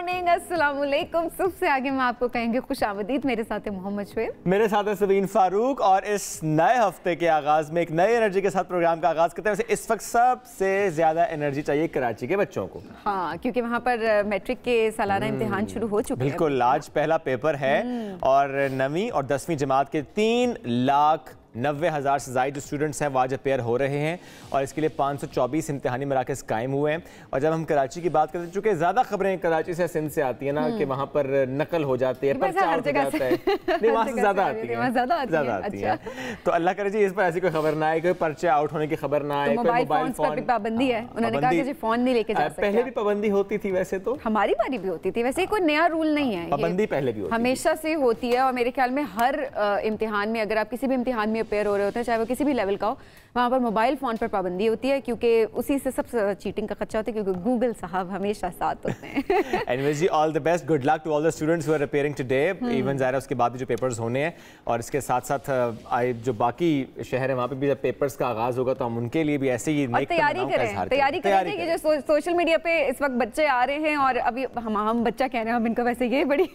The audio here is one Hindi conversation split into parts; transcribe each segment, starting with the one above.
मॉर्निंग, अस्सलाम वालेकुम। सबसे आगे मैं आपको कहेंगे खुशामदीद। मेरे साथ है मोहम्मद शुएब, मेरे साथ है सबीन फारूक और इस नए हफ्ते के आगाज में एक नई एनर्जी के साथ प्रोग्राम का आगाज करते हैं। वैसे इस वक्त सबसे ज्यादा एनर्जी चाहिए कराची के बच्चों को। हाँ, क्योंकि वहाँ पर मैट्रिक के सालाना इम्तिहान शुरू हो चुके हैं। बिल्कुल, आज पहला पेपर है और 9वीं और 10वीं जमात के 3,90,000 से ज़ायद स्टूडेंट्स हैं वो आज अपेयर हो रहे हैं और इसके लिए 524 इम्तिहानी मराकज़ कायम हुए हैं। और जब हम कराची की बात करते हैं, चूँकि ज़्यादा खबरें कराची से सिंध से आती है ना कि वहाँ पर नकल हो जाती है, पर्चा हो जाता है, नहीं वहाँ से ज़्यादा आती है, ज़्यादा आती है। तो अल्लाह करे जी इस पर ऐसी कोई खबर ना आए, कोई पर्चे आउट होने की खबर ना आए। मोबाइल फोन पर पाबंदी है, उन्होंने कहा कि फ़ोन नहीं लेके जा सकते। पहले भी पाबंदी होती थी, वैसे तो हमारी बारी भी होती थी, वैसे कोई नया रूल नहीं है। पाबंदी पहले भी हमेशा से होती है और मेरे ख्याल में हर इम्तिहान में, अगर आप किसी भी इम्तिहान में अपेयर हो रहे होते हैं, चाहे वो किसी भी लेवल का हो, वहाँ पर मोबाइल फ़ोन पर पाबंदी होती है, क्योंकि उसी से सबसे ज़्यादा चीटिंग का खर्चा होता है, क्योंकि गूगल साहब हमेशा साथ होते हैं। एनीवेज जी, all the best, good luck to all the students who are appearing today. Even ज़ाहिर उसके बाद भी जो पेपर्स होने हैं और इसके साथ साथ जो बाकी शहर है वहाँ पे भी जब पेपर्स का आगाज़ होगा तो हम उनके लिए भी ऐसे ही तैयारी करें कि जो सोशल मीडिया पे इस वक्त बच्चे आ रहे हैं, और अभी हम बच्चा कह रहे हैं, हम इनको वैसे ये बड़ी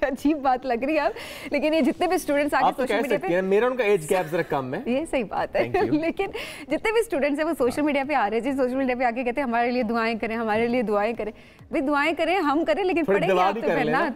अजीब बात लग रही है अब, लेकिन ये जितने भी स्टूडेंट्स आगे सोशल मीडिया पे, मेरा उनका एज गैप जरा कम है, ये सही बात है, लेकिन जितने भी स्टूडेंट्स हैं वो सोशल मीडिया पे आ रहे हैं जी, सोशल मीडिया पे आके कहते हैं हमारे लिए दुआएं करें, हमारे लिए दुआएं करें। भाई दुआएं करें, हम करें, लेकिन पढ़ेंगे आप तो फिर ना,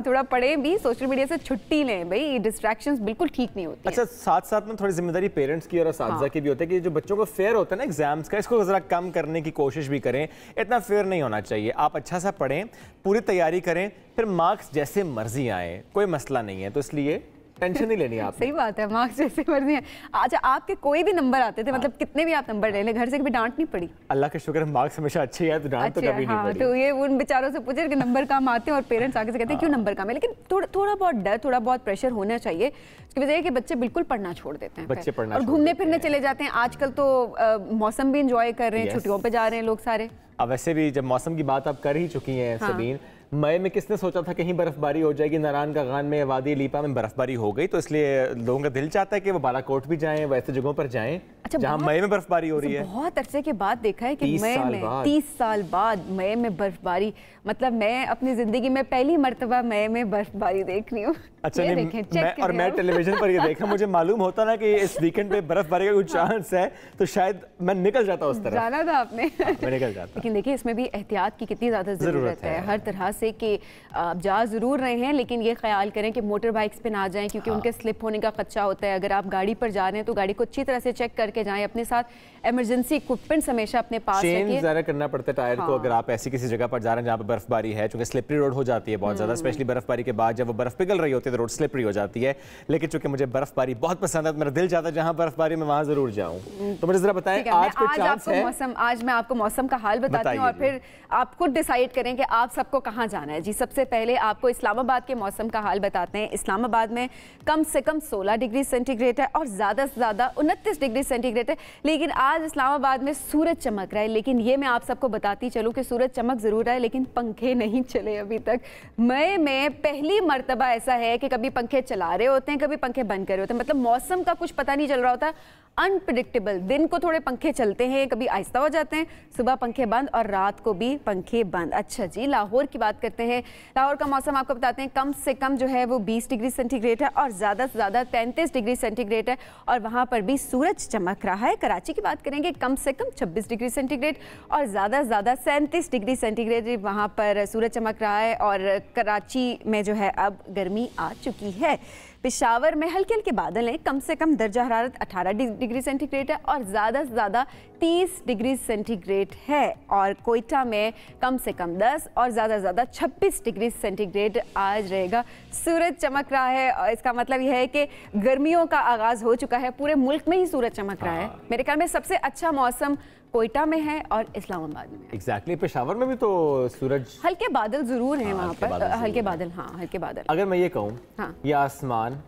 थोड़ा पढ़ें भी, सोशल मीडिया से छुट्टी लें भाई, डिस्ट्रैक्शंस बिल्कुल ठीक नहीं होती। अच्छा, साथ साथ में थोड़ी जिम्मेदारी पेरेंट्स की और असातिज़ा की भी होती है कि जो बच्चों को फेयर होता है ना एग्जाम्स का, इसको जरा कम करने की कोशिश भी करें। इतना फेयर नहीं होना चाहिए। आप अच्छा सा पढ़ें, पूरी तैयारी करें, फिर मार्क्स जैसे मर्जी आए, कोई मसला नहीं है, तो इसलिए टेंशन नहीं लेनी आप। सही बात है, मार्क्स जैसे मर्जी है। अच्छा, आपके कोई भी नंबर आते थे, मतलब कितने भी आप नंबर ले लें, घर से कभी डांट नहीं पड़ी? अल्लाह का शुक्र है, मार्क्स हमेशा अच्छे हैं, तो डांट तो कभी नहीं पड़ी। तो ये उन बेचारों से पूछे कि नंबर कम आते हैं और पेरेंट्स आगे से कहते हैं क्यों नंबर कम है, लेकिन थोड़ा बहुत डर, थोड़ा बहुत प्रेशर होना चाहिए। इसकी वजह है कि बच्चे बिल्कुल पढ़ना छोड़ देते हैं, बच्चे पढ़ना और घूमने फिरने चले जाते हैं। आजकल तो मौसम भी इंजॉय कर रहे हैं, छुट्टियों पे जा रहे हैं लोग सारे। अब वैसे भी जब मौसम की बात आप कर ही चुकी हैं सबीन, मई में किसने सोचा था कहीं बर्फबारी हो जाएगी? नारायण का गान में, वादी लीपा में बर्फबारी हो गई, तो इसलिए लोगों का दिल चाहता है कि वो बालाकोट भी जाएं, वैसे जगहों पर जाएं जहां मई में बर्फबारी हो रही है। बहुत अरसे के बाद देखा है कि मई में 30 साल बाद मई में बर्फबारी, मतलब मैं अपनी जिंदगी में पहली मर्तबा मई में बर्फबारी देख रही हूँ। अच्छा, मैं टेलीविजन पर ये देखा, मुझे मालूम होता ना कि इस वीकेंड पे बर्फबारी का कुछ चांस है, तो शायद मैं निकल जाता उस तरफ। जाना था आपने। मैं निकल जाता। लेकिन देखिए, इसमें भी एहतियात की कितनी ज़्यादा ज़रूरत है हर तरह से, कि आप जा ज़रूर रहे हैं, लेकिन ये ख्याल करें कि मोटर बाइक्स पे ना जाएं, क्योंकि उनके स्लिप होने का खदशा होता है। अगर आप गाड़ी पर जा रहे हैं तो गाड़ी को अच्छी तरह से चेक करके जाएं, अपने साथ इमरजेंसी इक्विपमेंट्स हमेशा अपने पास रखिए। ज़रा करना पड़ता है टायर को, अगर आप ऐसी किसी जगह पर जा रहे हैं जहाँ पर बर्फबारी है, चूंकि स्लिपरी रोड हो जाती है बहुत ज़्यादा, स्पेशली बर्फबारी के बाद जब वो बर्फ पिघल रही होती है तो रोड स्लिपरी हो जाती है। लेकिन चूंकि मुझे बर्फबारी बहुत पसंद है, मेरा दिल चाहता है जहाँ बर्फबारी में वहाँ जरूर जाऊँ। तो मुझे जरा बताएं आज कोई चांस है? आज मैं आपको मौसम का हाल बताती हूँ और फिर आप खुद डिसाइड करें कि आप सबको कहाँ जाना है। जी, सबसे पहले आपको इस्लामाबाद के मौसम का हाल बताते हैं। इस्लामाबाद में कम से कम 16 डिग्री सेंटीग्रेड है और ज़्यादा से ज़्यादा 29 डिग्री सेंटीग्रेड है। लेकिन आज इस्लामाबाद में सूरज चमक रहा है, लेकिन ये मैं आप सबको बताती चलूँ कि सूरज चमक ज़रूर रहा है, लेकिन पंखे नहीं चले अभी तक। मई में पहली मरतबा ऐसा है कि कभी पंखे चला रहे होते हैं, कभी पंखे बंद कर रहे होते हैं, मतलब मौसम का कुछ पता नहीं चल रहा होता, अनप्रिडिक्टेबल। दिन को थोड़े पंखे चलते हैं, कभी आहिस्ता हो जाते हैं, सुबह पंखे बंद और रात को भी पंखे बंद। अच्छा जी, लाहौर की बात करते हैं। लाहौर का मौसम आपको बताते हैं, कम से कम जो है वो 20 डिग्री सेंटीग्रेड है और ज़्यादा से ज़्यादा 33 डिग्री सेंटीग्रेड है, और वहाँ पर भी सूरज चमक रहा है। कराची की बात करेंगे, कम से कम 26 डिग्री सेंटीग्रेड और ज़्यादा से ज़्यादा 37 डिग्री सेंटीग्रेड वहाँ पर सूरज चमक रहा है, और कराची में जो है अब गर्मी आ चुकी है। पेशावर में हल्के हल्के बादल हैं, कम से कम दर्जा हरारत 18 डिग्री सेंटीग्रेड है और ज़्यादा से ज़्यादा 30 डिग्री सेंटीग्रेड है, और कोयटा में कम से कम 10 और ज़्यादा से ज़्यादा 26 डिग्री सेंटीग्रेड आज रहेगा। सूरज चमक रहा है और इसका मतलब यह है कि गर्मियों का आगाज़ हो चुका है, पूरे मुल्क में ही सूरज चमक रहा है। मेरे ख्याल में सबसे अच्छा मौसम कोयटा में है और इस्लामाबाद में। एग्जैक्टली, पेशावर में भी तो सूरज, हल्के बादल जरूर हैं वहाँ पर, हल्के बादल। हाँ, हल्के बादल। अगर मैं ये कहूँ, ये आसमान,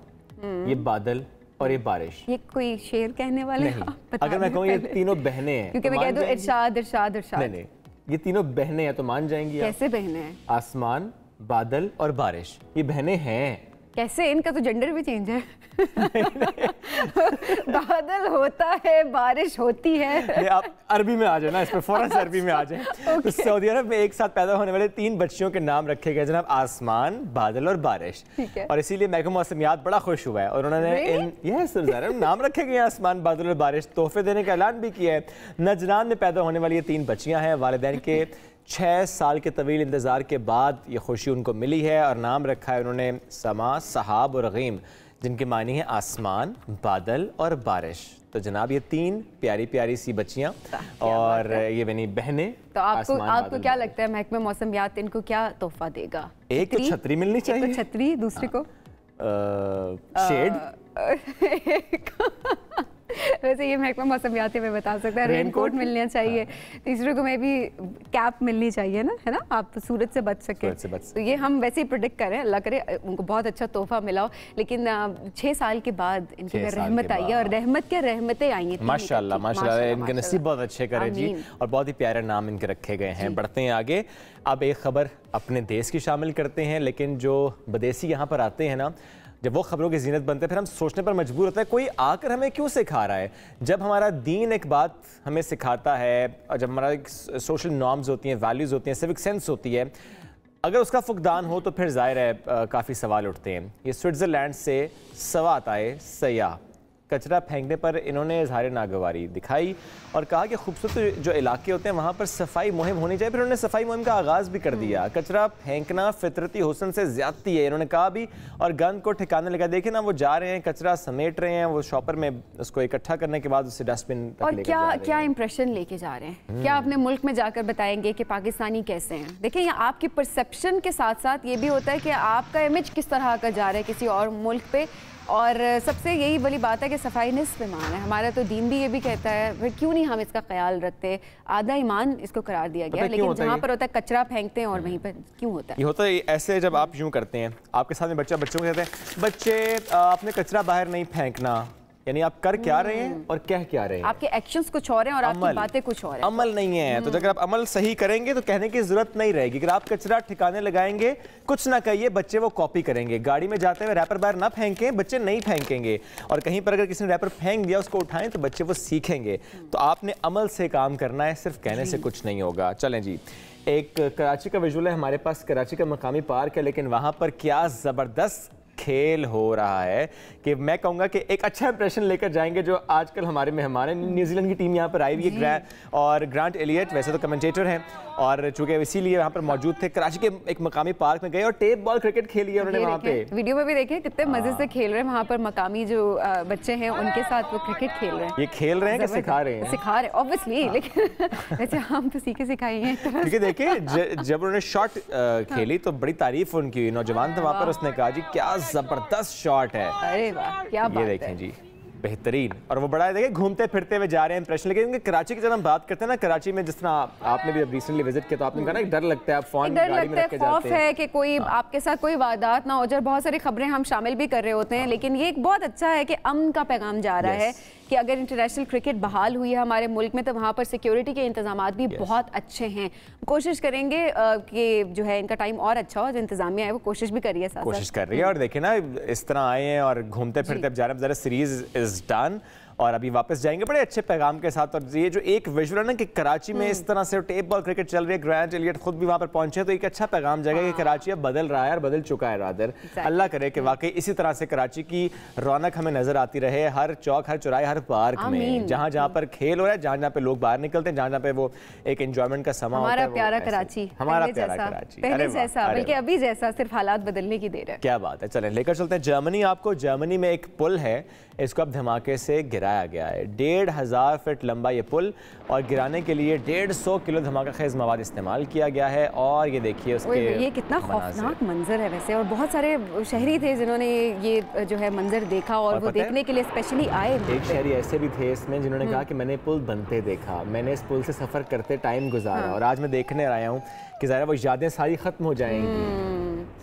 ये बादल और ये बारिश, ये कोई शेर कहने वाले नहीं। अगर मैं कहूँ ये तीनों बहनें हैं, क्योंकि मैं कह दूँ इरशाद इरशाद इरशाद, नहीं, ये तीनों बहनें हैं तो मान जाएंगी? कैसे बहनें हैं? आसमान, बादल और बारिश, ये बहनें हैं। कैसे? इनका तो जेंडर भी चेंज है। बादल होता है, बारिश होती है। आप अरबी में आ जाए ना, इस पर फौरन से अरबी में आ जाए। तो सऊदी अरब में एक साथ पैदा होने वाले 3 बच्चियों के नाम रखे गए जनाब, आसमान, बादल और बारिश। और इसीलिए महकमा मौसमियात बड़ा खुश हुआ है और उन्होंने नाम रखे गए आसमान, बादल और बारिश। तोहफे देने का ऐलान भी किया है। नजरान में पैदा होने वाली ये 3 बच्चियां हैं। वालिदैन के 6 साल के तवील इंतज़ार के बाद ये खुशी उनको मिली है और नाम रखा है उन्होंने समा, सहाब और गीम, जिनके मानी है आसमान, बादल और बारिश। तो जनाब ये 3 प्यारी प्यारी सी बच्चियां और ये बनी बहनें। तो आपको क्या लगता है महकमा मौसमियात इनको क्या तोहफा देगा? एक तो छतरी मिलनी चाहिए। एक तो छतरी, दूसरी को शेड। वैसे ये महकमा मौसमियात में बता सकता है। रेनकोट मिलना चाहिए। तीसरे को में भी कैप मिलनी चाहिए ना, है ना, आप सूरज से बच सके। तो ये हम वैसे ही प्रेडिक्ट करें, अल्लाह करे उनको बहुत अच्छा तोहफा मिला हो। लेकिन 6 साल के बाद इनकी रहमत आई है और रहमत क्या रहमतें आई हैं। माशाल्लाह माशाल्लाह, इनके नसीब बहुत अच्छे करे जी। और बहुत ही प्यारे नाम इनके रखे गए हैं। बढ़ते हैं आगे। अब एक खबर अपने देश की शामिल करते हैं, लेकिन जो विदेशी यहाँ पर आते हैं ना, जब वो खबरों की जीनत बनते हैं फिर हम सोचने पर मजबूर होते हैं कोई आकर हमें क्यों सिखा रहा है। जब हमारा दीन एक बात हमें सिखाता है और जब हमारा सोशल नॉर्म्स होती हैं, वैल्यूज़ होती हैं, सिविक सेंस होती है, अगर उसका फुकदान हो तो फिर जाहिर है काफ़ी सवाल उठते हैं। ये स्विट्ज़रलैंड से सवात आए सयाह कचरा फेंकने पर इन्होंने इज़हार नागवारी दिखाई और कहा कि खूबसूरत जो इलाके होते हैं वहाँ पर सफाई मुहिम होनी चाहिए। फिर उन्होंने सफाई मुहिम का आगाज़ भी कर दिया। कचरा फेंकना फितरती हुस्न से ज़्यादती है, इन्होंने कहा भी, और गंद को ठिकाने लगा। देखिए ना, वो जा रहे हैं, कचरा समेट रहे हैं, वो शॉपर में उसको इकट्ठा करने के बाद उसे डस्टबिन तक और क्या इंप्रेशन लेके जा रहे हैं। क्या अपने मुल्क में जाकर बताएंगे कि पाकिस्तानी कैसे हैं। देखिए, यहाँ आपकी परसेप्शन के साथ साथ ये भी होता है कि आपका इमेज किस तरह का जा रहा है किसी और मुल्क पे। और सबसे यही बड़ी बात है कि सफाई निस्फ़ ईमान है। हमारा तो दीन भी ये भी कहता है, फिर क्यों नहीं हम इसका ख्याल रखते। आधा ईमान इसको करार दिया गया, लेकिन जहाँ पर होता है कचरा फेंकते हैं और वहीं पर क्यों होता है। ये होता है ऐसे, जब आप यूँ करते हैं, आपके सामने बच्चों को कहते हैं बच्चे आपने कचरा बाहर नहीं फेंकना, यानी आप कर क्या रहे हैं और कह क्या रहे हैं। आपके एक्शंस कुछ और हैं और आपकी बातें कुछ और हैं। अमल नहीं है। तो अगर आप अमल सही करेंगे तो कहने की जरूरत नहीं रहेगी। अगर आप कचरा ठिकाने लगाएंगे, कुछ ना कहिए, बच्चे वो कॉपी करेंगे। गाड़ी में जाते हुए रैपर बाहर ना फेंकें, बच्चे नहीं फेंकेंगे। और कहीं पर अगर किसी ने रैपर फेंक दिया, उसको उठाएं तो बच्चे वो सीखेंगे। तो आपने अमल से काम करना है, सिर्फ कहने से कुछ नहीं होगा। चलें जी, एक कराची का विजुअल है हमारे पास। कराची का मकामी पार्क है, लेकिन वहाँ पर क्या ज़बरदस्त खेल हो रहा है कि मैं कहूँगा कि एक अच्छा इंप्रेशन लेकर जाएंगे जो आजकल हमारे मेहमान हैं। न्यूजीलैंड की टीम यहाँ पर आई हुई है और ग्रांट एलियट वैसे तो कमेंटेटर हैं और चूंकि इसीलिए यहाँ पर मौजूद थे। कराची के एक मकामी पार्क में गए और टेप बॉल क्रिकेट खेली है उन्होंने। वहाँ पे वीडियो में भी देखे कितने मजे से खेल रहे हैं वहाँ पर मकामी जो बच्चे हैं उनके साथ वो क्रिकेट खेल रहे हैं। ये खेल रहे हैं कि सिखा रहे हैं? सिखा रहे ऑब्वियसली, लेकिन वैसे हम तो सीखे सिखाए हैं। क्योंकि देखिए जब उन्होंने शॉट खेली तो बड़ी तारीफ उनकी, नौजवान था वहाँ पर, उसने कहा जी क्या जबरदस्त शॉट है। अरे वाह, क्या बात है। ये देखें जी, बेहतरीन। और वो बड़ा देखिए घूमते फिरते हुए जा रहे हैं इंप्रेशन। लेकिन कराची की जब हम बात करते हैं ना, कराची में जिस तरह आपने भी रिसेंटली विजिट किया तो आपने कहा ना डर लगता है, आप फोन गाड़ी में रख के जाते हैं, है कि कोई आपके साथ कोई वारदात ना हो जाए। बहुत सारी खबरें हम शामिल भी कर रहे होते हैं, लेकिन ये एक बहुत अच्छा है कि अमन का पैगाम जा रहा है कि अगर इंटरनेशनल क्रिकेट बहाल हुई है हमारे मुल्क में तो वहाँ पर सिक्योरिटी के इंतजाम भी बहुत अच्छे हैं। कोशिश करेंगे कि जो है इनका टाइम और अच्छा हो, जो इंतजामिया है वो कोशिश भी करिए, कोशिश कर रही है। और देखे ना इस तरह आए हैं और घूमते फिरते अब जा रहे हैं। जरा सीरीज इज डन और अभी वापस जाएंगे बड़े अच्छे पैगाम के साथ। और ये जो एक विजुअल है ना कि कराची में इस तरह से टेप बॉल क्रिकेट चल रही है, ग्रांट एलियट खुद भी वहाँ पर पहुंचे, तो एक अच्छा पैगाम जाएगा कि कराची अब बदल रहा है और बदल चुका है रादर। अल्लाह करे कि वाकई इसी तरह से कराची की रौनक हमें नजर आती रहे, हर चौक, हर चौराहे, हर पार्क में, जहाँ जहाँ पर खेल हो रहा है, जहाँ जहाँ पे लोग बाहर निकलते हैं, जहाँ जहाँ पे वो एक एंजॉयमेंट का समा होता है। हमारा प्यारा कराची, हमारा प्यारा कराची, पहले जैसा बल्कि अभी जैसा, सिर्फ हालात बदलने की देर है। क्या बात है। चलें लेकर चलते हैं जर्मनी आपको। जर्मनी में एक पुल है, इसको अब धमाके से गिराया गया है। 1500 फीट लंबा ये पुल और गिराने के लिए 150 किलो धमाका खेज मवाद इस्तेमाल किया गया है। और ये देखिए उसके ये कितना खौफनाक मंजर है वैसे। और बहुत सारे शहरी थे जिन्होंने ये जो है मंजर देखा और वो देखने के लिए स्पेशली आए। एक शहरी ऐसे भी थे इसमें जिन्होंने कहा कि मैंने पुल बनते देखा, मैंने इस पुल से सफर करते टाइम गुजारा और आज मैं देखने आया हूँ कि ज़ाहिर वो यादें सारी खत्म हो जाएंगी।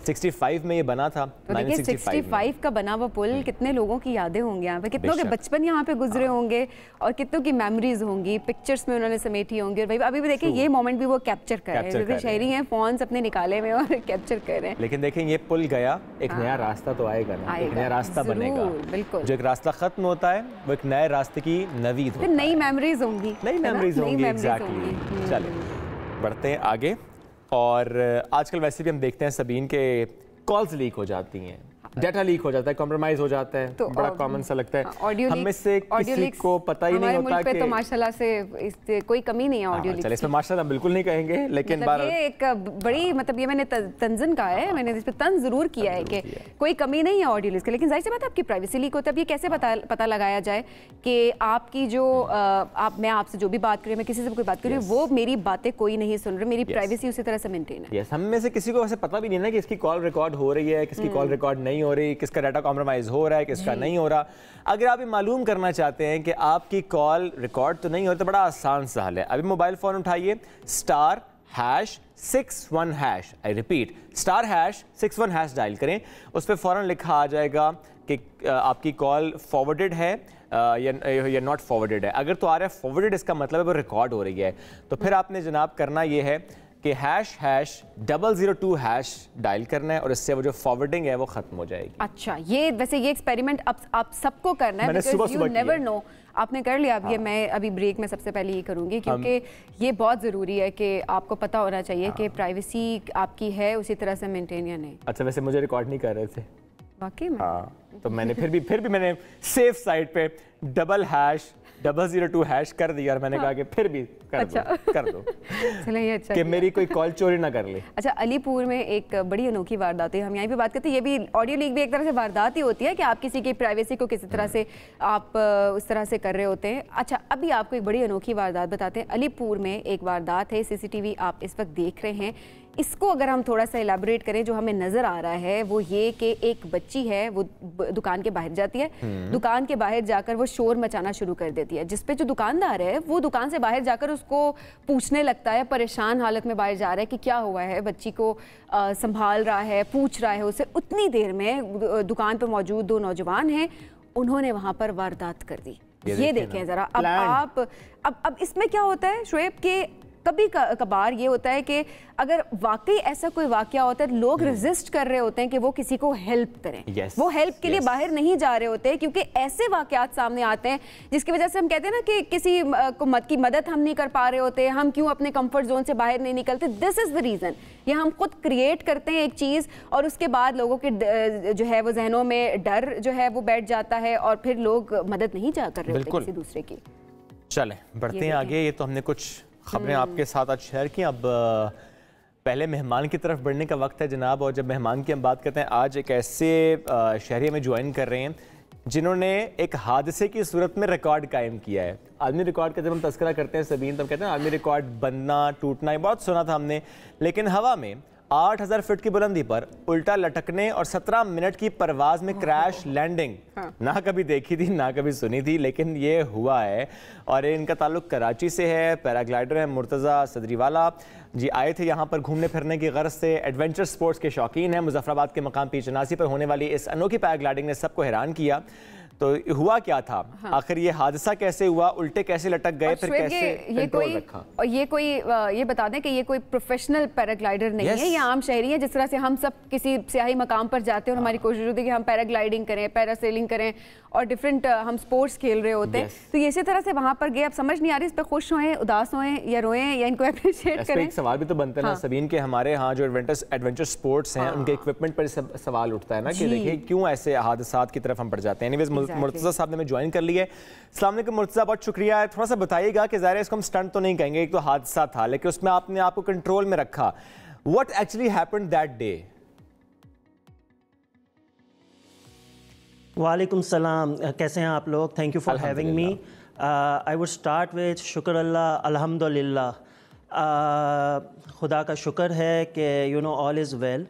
65 में ये बना था। तो देखिए 65 का बना हुआ पुल, कितने लोगों की यादें होंगी यहाँ पे, कितनों के बचपन यहाँ पे गुजरे होंगे और कितनों की मेमोरीज होंगी, पिक्चर्स में उन्होंने समेटी होंगी। और भाई अभी भी देखिए ये मोमेंट भी वो कैप्चर कर रहे हैं, क्योंकि शहरी हैं, फोन्स अपने निकाले में और कैप्चर कर रहे हैं। लेकिन देखें ये पुल गया, एक नया रास्ता तो आएगा ना, एक नया रास्ता बनेगा। बिल्कुल, जो एक रास्ता खत्म होता है वो एक नए रास्ते की नवीद होता है, नई मेमोरीज होंगी, नई मेमोरीज होंगी। एग्जैक्टली। चलिए बढ़ते हैं आगे। और आजकल वैसे भी हम देखते हैं सबीन के कॉल्स लीक हो जाती हैं, डाटा लीक हो जाता है, कॉम्प्रोमाइज हो जाता है, तो बड़ा कॉमन सा लगता है। हम में से किसी को पता ही नहीं होता कि तो माशाल्लाह से कोई कमी नहीं है ऑडियो लीक। चलिए इसमें माशाल्लाह बिल्कुल नहीं कहेंगे, लेकिन मतलब ये एक बड़ी मतलब ये मैंने तंजन कहा है, मैंने इस पे तंज जरूर किया है कि कोई कमी नहीं है ऑडियो लीक की। लेकिन जाहिर सी बात है आपकी प्राइवेसी लीक होता है। अब ये कैसे पता लगाया जाए कि आपकी जो मैं आपसे जो भी बात करी, मैं किसी से कोई बात करी, वो मेरी बातें कोई नहीं सुन रहे, मेरी प्राइवेसी उसी तरह से मेंटेन है। हम में से किसी को वैसे पता भी नहीं ना कि इसकी कॉल रिकॉर्ड हो रही है, किसकी कॉल रिकॉर्ड नहीं हो रही, किसका डाटा कॉम्प्रोमाइज हो रहा है, किसका नहीं हो रहा। अगर आप ये मालूम करना चाहते हैं कि आपकी कॉल रिकॉर्ड तो नहीं हो रही, तो बड़ा आसान सा हल है। अभी मोबाइल फोन उठाइए, *#61#, आई रिपीट *#61# डायल करें। उस पर फौरन लिखा आ जाएगा कि आपकी कॉल फॉरवर्डेड है या नॉट फॉरवर्डेड है। अगर तो आ रहा है फॉरवर्डेड, इसका मतलब है वो रिकॉर्ड हो रही है। तो फिर आपने जनाब करना ये है कि #002# डायल करना है और इससे वो जो फॉरवर्डिंग है वो खत्म हो जाएगी। अच्छा, ये वैसे ये एक्सपेरिमेंट आप सबको करना है, बिकॉज़ यू नेवर नो। आपने कर लिया। अब ये मैं अभी ब्रेक में सबसे पहले ये करूंगी, क्योंकि ये बहुत ज़रूरी है कि आपको पता होना चाहिए कि प्राइवेसी आपकी है उसी तरह से मेंटेन या नहीं। अच्छा, वैसे मुझे रिकॉर्ड नहीं कर रहे थे वाकई में? हाँ, तो मैंने फिर भी मैंने सेफ साइड पे #002# कर दिया और मैंने कहा कि फिर भी कर दो चलो ये अच्छा कि मेरी कोई कॉल चोरी ना कर ले। अच्छा, अलीपुर में एक बड़ी अनोखी वारदात है, हम यहाँ पे बात करते हैं। ये भी ऑडियो लीक भी एक तरह से वारदात ही होती है कि आप किसी की प्राइवेसी को किसी तरह से आप उस तरह से कर रहे होते हैं। अच्छा, अभी आपको एक बड़ी अनोखी वारदात बताते हैं। अलीपुर में एक वारदात है, CCTV आप इस वक्त देख रहे हैं। इसको अगर हम थोड़ा सा एलाबोरेट करें, जो हमें नजर आ रहा है वो ये कि एक बच्ची है, वो दुकान के बाहर जाती है, दुकान के बाहर जाकर वो शोर मचाना शुरू कर देती है, जिसपे जो दुकानदार है वो दुकान से बाहर जाकर उसको पूछने लगता है, परेशान हालत में बाहर जा रहा है कि क्या हुआ है, बच्ची को संभाल रहा है, पूछ रहा है उसे। उतनी देर में दुकान पर मौजूद 2 नौजवान हैं, उन्होंने वहां पर वारदात कर दी। ये देखें जरा। अब इसमें क्या होता है शोएब के कभी कभार ये होता है कि अगर वाकई ऐसा कोई वाकया होता है, लोग रेजिस्ट कर रहे होते हैं कि वो किसी को हेल्प करें। वो हेल्प के लिए बाहर नहीं जा रहे होते, क्योंकि ऐसे वाकयात सामने आते हैं जिसकी वजह से हम कहते हैं ना कि किसी की मदद हम नहीं कर पा रहे होते, हम क्यों अपने कंफर्ट जोन से बाहर नहीं निकलते। This is the reason. ये हम खुद क्रिएट करते हैं एक चीज और उसके बाद लोगों के जो है वो जहनों में डर जो है वो बैठ जाता है और फिर लोग मदद नहीं जा कर रहे होते किसी दूसरे की। चले बढ़ते हैं आगे। ये तो हमने कुछ खबरें आपके साथ आज शेयर की। अब पहले मेहमान की तरफ बढ़ने का वक्त है जनाब। और जब मेहमान की हम बात करते हैं, आज एक ऐसे शहरी हमें ज्वाइन कर रहे हैं जिन्होंने एक हादसे की सूरत में रिकॉर्ड कायम किया है। आदमी रिकॉर्ड का जब हम तस्करा करते हैं सबीन, तो हम कहते हैं आदमी रिकॉर्ड बनना टूटना, ये बहुत सुना था हमने। लेकिन हवा में 8000 फीट की बुलंदी पर उल्टा लटकने और 17 मिनट की परवाज में क्रैश लैंडिंग ना कभी देखी थी ना कभी सुनी थी, लेकिन ये हुआ है। और इनका ताल्लुक कराची से है। पैराग्लाइडर है मुर्तज़ा सदरीवाला जी, आए थे यहाँ पर घूमने फिरने की गर्ज से। एडवेंचर स्पोर्ट्स के शौकीन हैं। मुजफ्फराबाद के मकाम पीचनासी पर होने वाली इस अनोखी पैराग्लाइडिंग ने सबको हैरान किया। तो हुआ क्या था, आखिर ये हादसा कैसे हुआ, उल्टे कैसे लटक गए, फिर कैसे कंट्रोल रखा? और ये बता दें कि ये कोई प्रोफेशनल पैराग्लाइडर नहीं है, ये आम शहरी है। जिस तरह से हम सब किसी सियाही मकाम पर जाते हैं और हमारी कोशिश होती है कि हम पैराग्लाइडिंग करें, पैरासेलिंग करें और डिफरेंट हम स्पोर्ट्स खेल रहे होते हैं। तो ये इसी तरह से वहां पर गए। अब समझ नहीं आ रही इस पर खुश होएं, उदास होएं या रोएं या इनको अप्रिशिएट करें। एक सवाल भी तो बनता है ना सबीन के, हमारे यहाँ जो एडवेंचर स्पोर्ट्स हैं उनके इक्विपमेंट पर सवाल उठता है ना कि देखिए क्यों ऐसे हादसात की तरफ हम बढ़ जाते हैं। एनीवेज मुर्तज़ा साहब ने ज्वाइन कर लिया है। अस्सलाम वालेकुम मुर्तज़ा, बहुत शुक्रिया। थोड़ा सा बताइएगा कि ज़ाहिर है इसको हम स्टंट तो नहीं कहेंगे, एक तो हादसा था, लेकिन उसमें आपने आपको कंट्रोल में रखा। What actually happened that day? वालेकुम सलाम, कैसे हैं आप लोग? Thank you for having me. I would start with शुक्र अल्लाह, अल्हम्दुलिल्लाह। खुदा का शुक्र है कि ऑल इज़ वेल।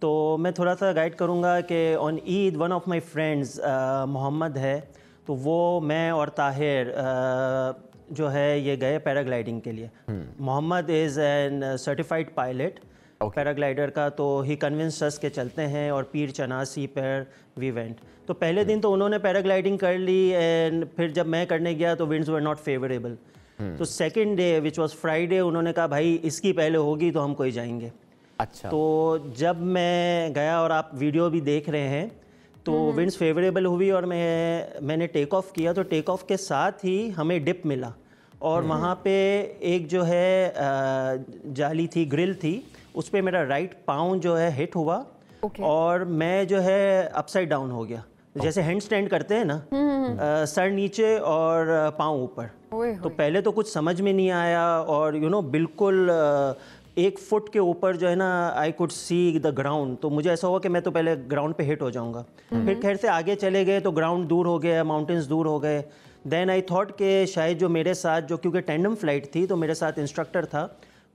तो मैं थोड़ा सा गाइड करूँगा कि on Eid one of my friends Mohammad है, तो वो मैं और ताहिर जो है ये गए पैराग्लाइडिंग के लिए। Mohammad is an certified pilot, paraglider का, तो ही कन्विंस अस के चलते हैं, और पीर चनासी पर वी वेंट। तो पहले दिन तो उन्होंने पैराग्लाइडिंग कर ली, एंड फिर जब मैं करने गया तो विंड्स वर नॉट फेवरेबल। तो second day which was Friday, उन्होंने कहा भाई इसकी पहले होगी तो हम कोई जाएंगे। अच्छा। तो जब मैं गया, और आप वीडियो भी देख रहे हैं, तो विंड्स फेवरेबल हुई और मैंने टेक ऑफ किया। तो टेक ऑफ के साथ ही हमें डिप मिला, और वहाँ पे एक जो है जाली थी, ग्रिल थी, उस पर मेरा राइट पाँव जो है हिट हुआ, और मैं जो है अपसाइड डाउन हो गया। जैसे हैंड स्टैंड करते हैं ना, सर नीचे और पाँव ऊपर। तो पहले तो कुछ समझ में नहीं आया, और बिल्कुल 1 फुट के ऊपर जो है ना, I could see the ground. तो मुझे ऐसा हुआ कि मैं तो पहले ग्राउंड पे हिट हो जाऊंगा। फिर खैर से आगे चले गए तो ग्राउंड दूर हो गया, माउंटेन्स दूर हो गए। देन आई थॉट कि शायद जो मेरे साथ, जो क्योंकि टैंडम फ्लाइट थी तो मेरे साथ इंस्ट्रक्टर था,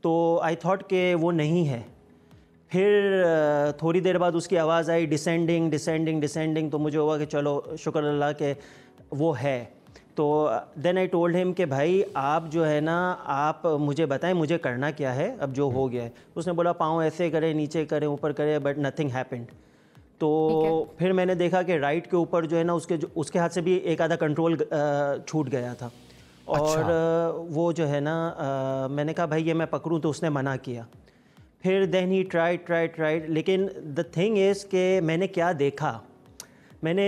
तो आई थॉट कि वो नहीं है। फिर थोड़ी देर बाद उसकी आवाज़ आई, डिसेंडिंग डिसेंडिंग डिसेंडिंग। तो मुझे हुआ कि चलो शुक्र अल्लाह के वो है। तो देन आई टोल्ड हिम कि भाई आप जो है ना, आप मुझे बताएं मुझे करना क्या है, अब जो हो गया है। उसने बोला पाँव ऐसे करें, नीचे करें, ऊपर करें, बट नथिंग हैपेंड। तो फिर मैंने देखा कि राइट के ऊपर जो है ना, उसके हाथ से भी एक आधा कंट्रोल छूट गया था। और वो जो है ना, मैंने कहा भाई ये मैं पकड़ूं, तो उसने मना किया। फिर देन ही ट्राइड, लेकिन द थिंग इज़ कि मैंने क्या देखा, मैंने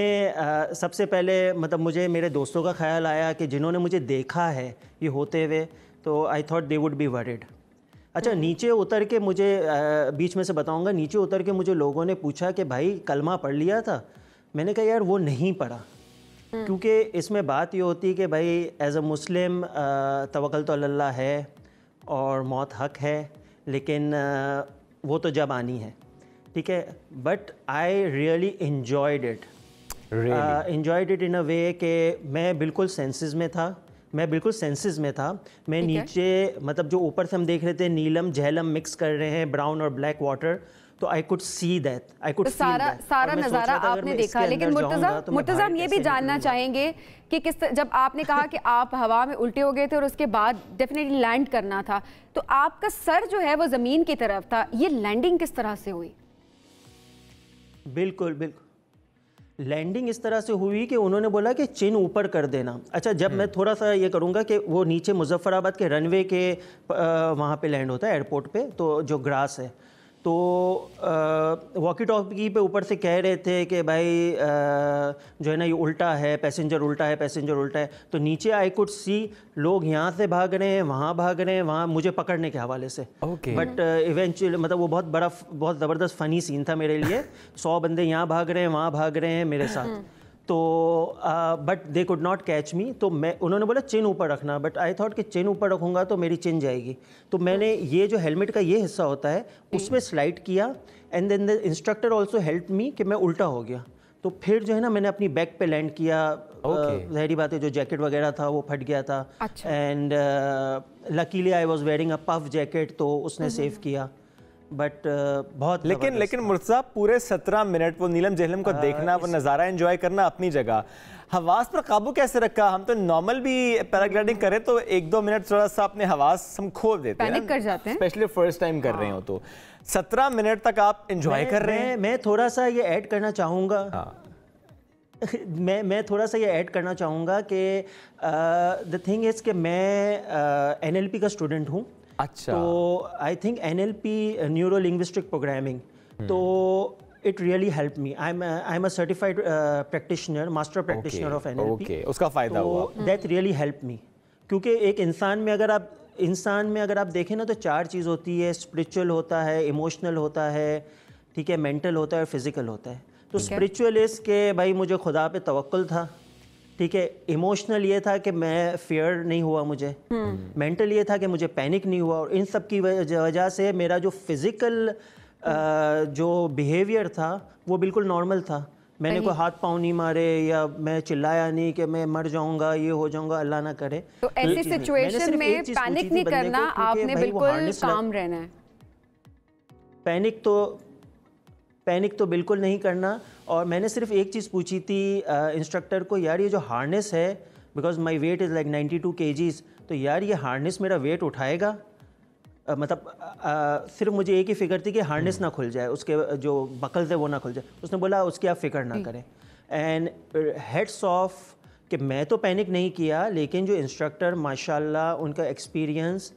सबसे पहले मतलब मुझे मेरे दोस्तों का ख्याल आया कि जिन्होंने मुझे देखा है ये होते हुए, तो I thought they would be worried. अच्छा, नीचे उतर के मुझे बीच में से बताऊंगा, नीचे उतर के मुझे लोगों ने पूछा कि भाई कलमा पढ़ लिया था। मैंने कहा यार वो नहीं पढ़ा, क्योंकि इसमें बात ये होती है कि भाई एज अ मुस्लिम तवक्कल तो अल्लाह है और मौत हक है, लेकिन वो तो जब आनी है, ठीक है। But I really enjoyed it, enjoyed it in a way कि मैं बिल्कुल सेंसेस में था, मैं नीचे मतलब जो ऊपर से हम देख रहे थे नीलम झेलम मिक्स कर रहे हैं, ब्राउन और ब्लैक वाटर, तो I could see that, I could सारा नज़ारा आपने देखा। लेकिन मुर्तज़ा हम ये भी जानना चाहेंगे कि जब आपने कहा कि आप हवा में उल्टे हो गए थे और उसके बाद डेफिनेटली लैंड करना था, तो आपका सर जो है वो ज़मीन की तरफ था, ये लैंडिंग किस तरह से हुई? बिल्कुल लैंडिंग इस तरह से हुई कि उन्होंने बोला कि चिन ऊपर कर देना। अच्छा, जब मैं थोड़ा सा ये करूँगा कि वो नीचे मुजफ्फराबाद के रनवे के वहाँ पे लैंड होता है एयरपोर्ट पे, तो जो ग्रास है, तो वॉकी टॉकी पे ऊपर से कह रहे थे कि भाई जो है ना ये उल्टा है, पैसेंजर उल्टा है। तो नीचे आई कुड सी लोग यहाँ से भाग रहे हैं, वहाँ भाग रहे हैं, वहाँ मुझे पकड़ने के हवाले से। बट इवेंचुअली मतलब वो बहुत ज़बरदस्त फ़नी सीन था मेरे लिए। 100 बंदे यहाँ भाग रहे हैं, वहाँ भाग रहे हैं मेरे साथ। तो but they could not catch मी। तो उन्होंने बोला चिन ऊपर रखना, बट आई थॉट कि चिन ऊपर रखूँगा तो मेरी चिन जाएगी। तो मैंने ये जो हेलमेट का ये हिस्सा होता है उसमें स्लाइड किया, and then the instructor also help me कि मैं उल्टा हो गया। तो फिर जो है ना मैंने अपनी बैक पे लैंड किया। ज़ाहिरी बात है जो जैकेट वगैरह था वो फट गया था, and luckily I was wearing a puff jacket, तो उसने सेव किया। बट बहुत लेकिन मुर्तज़ा पूरे 17 मिनट वो नीलम झेलम को देखना, वो नज़ारा एंजॉय करना अपनी जगह, हवास पर काबू कैसे रखा? हम तो नॉर्मल भी पैराग्लाइडिंग करें तो 1-2 मिनट थोड़ा सा अपने हवास हम खो देते हैं, पैनिक कर जाते हैं, स्पेशली फर्स्ट टाइम कर रहे हो। तो 17 मिनट तक आप एंजॉय कर रहे हैं। मैं थोड़ा सा ये ऐड करना चाहूँगा, मैं थोड़ा सा ये ऐड करना चाहूँगा कि द थिंग इज़ कि मैं NLP का स्टूडेंट हूँ। अच्छा। तो I think NLP neuro linguistic programming, तो it really help me. I am a certified practitioner, master practitioner of NLP। उसका फ़ायदा हुआ। दैट रियली हेल्प मी, क्योंकि एक इंसान में अगर आप देखें ना तो 4 चीज़ होती है, स्पिरिचुअल होता है, इमोशनल होता है, ठीक है, मेंटल होता है और फिजिकल होता है। तो स्पिरिचुअल इस के भाई मुझे खुदा पे तवक्कुल था, ठीक है। इमोशनल ये था कि मैं फियर नहीं हुआ मुझे, मेंटल ये था कि मुझे पैनिक नहीं हुआ, और इन सब की वजह से मेरा जो फिज़िकल जो बिहेवियर था वो बिल्कुल नॉर्मल था। मैंने कोई हाथ पाँव नहीं मारे या मैं चिल्लाया नहीं कि मैं मर जाऊंगा, ये हो जाऊंगा, अल्लाह ना करे। तो ऐसी सिचुएशन में पैनिक नहीं करना, आपने बिल्कुल काम रहना है। पैनिक तो बिल्कुल नहीं करना। और मैंने सिर्फ एक चीज़ पूछी थी इंस्ट्रक्टर को, यार ये जो हार्नेस है, because my weight is like 92 kgs, तो यार ये हार्नेस मेरा वेट उठाएगा? मतलब सिर्फ मुझे एक ही फिक्र थी कि हार्नेस ना खुल जाए, उसके जो बकल थे वो ना खुल जाए। उसने बोला उसकी आप फिक्र ना करें। एंड हेड्स ऑफ कि मैं तो पैनिक नहीं किया, लेकिन जो इंस्ट्रक्टर माशाल्लाह उनका एक्सपीरियंस,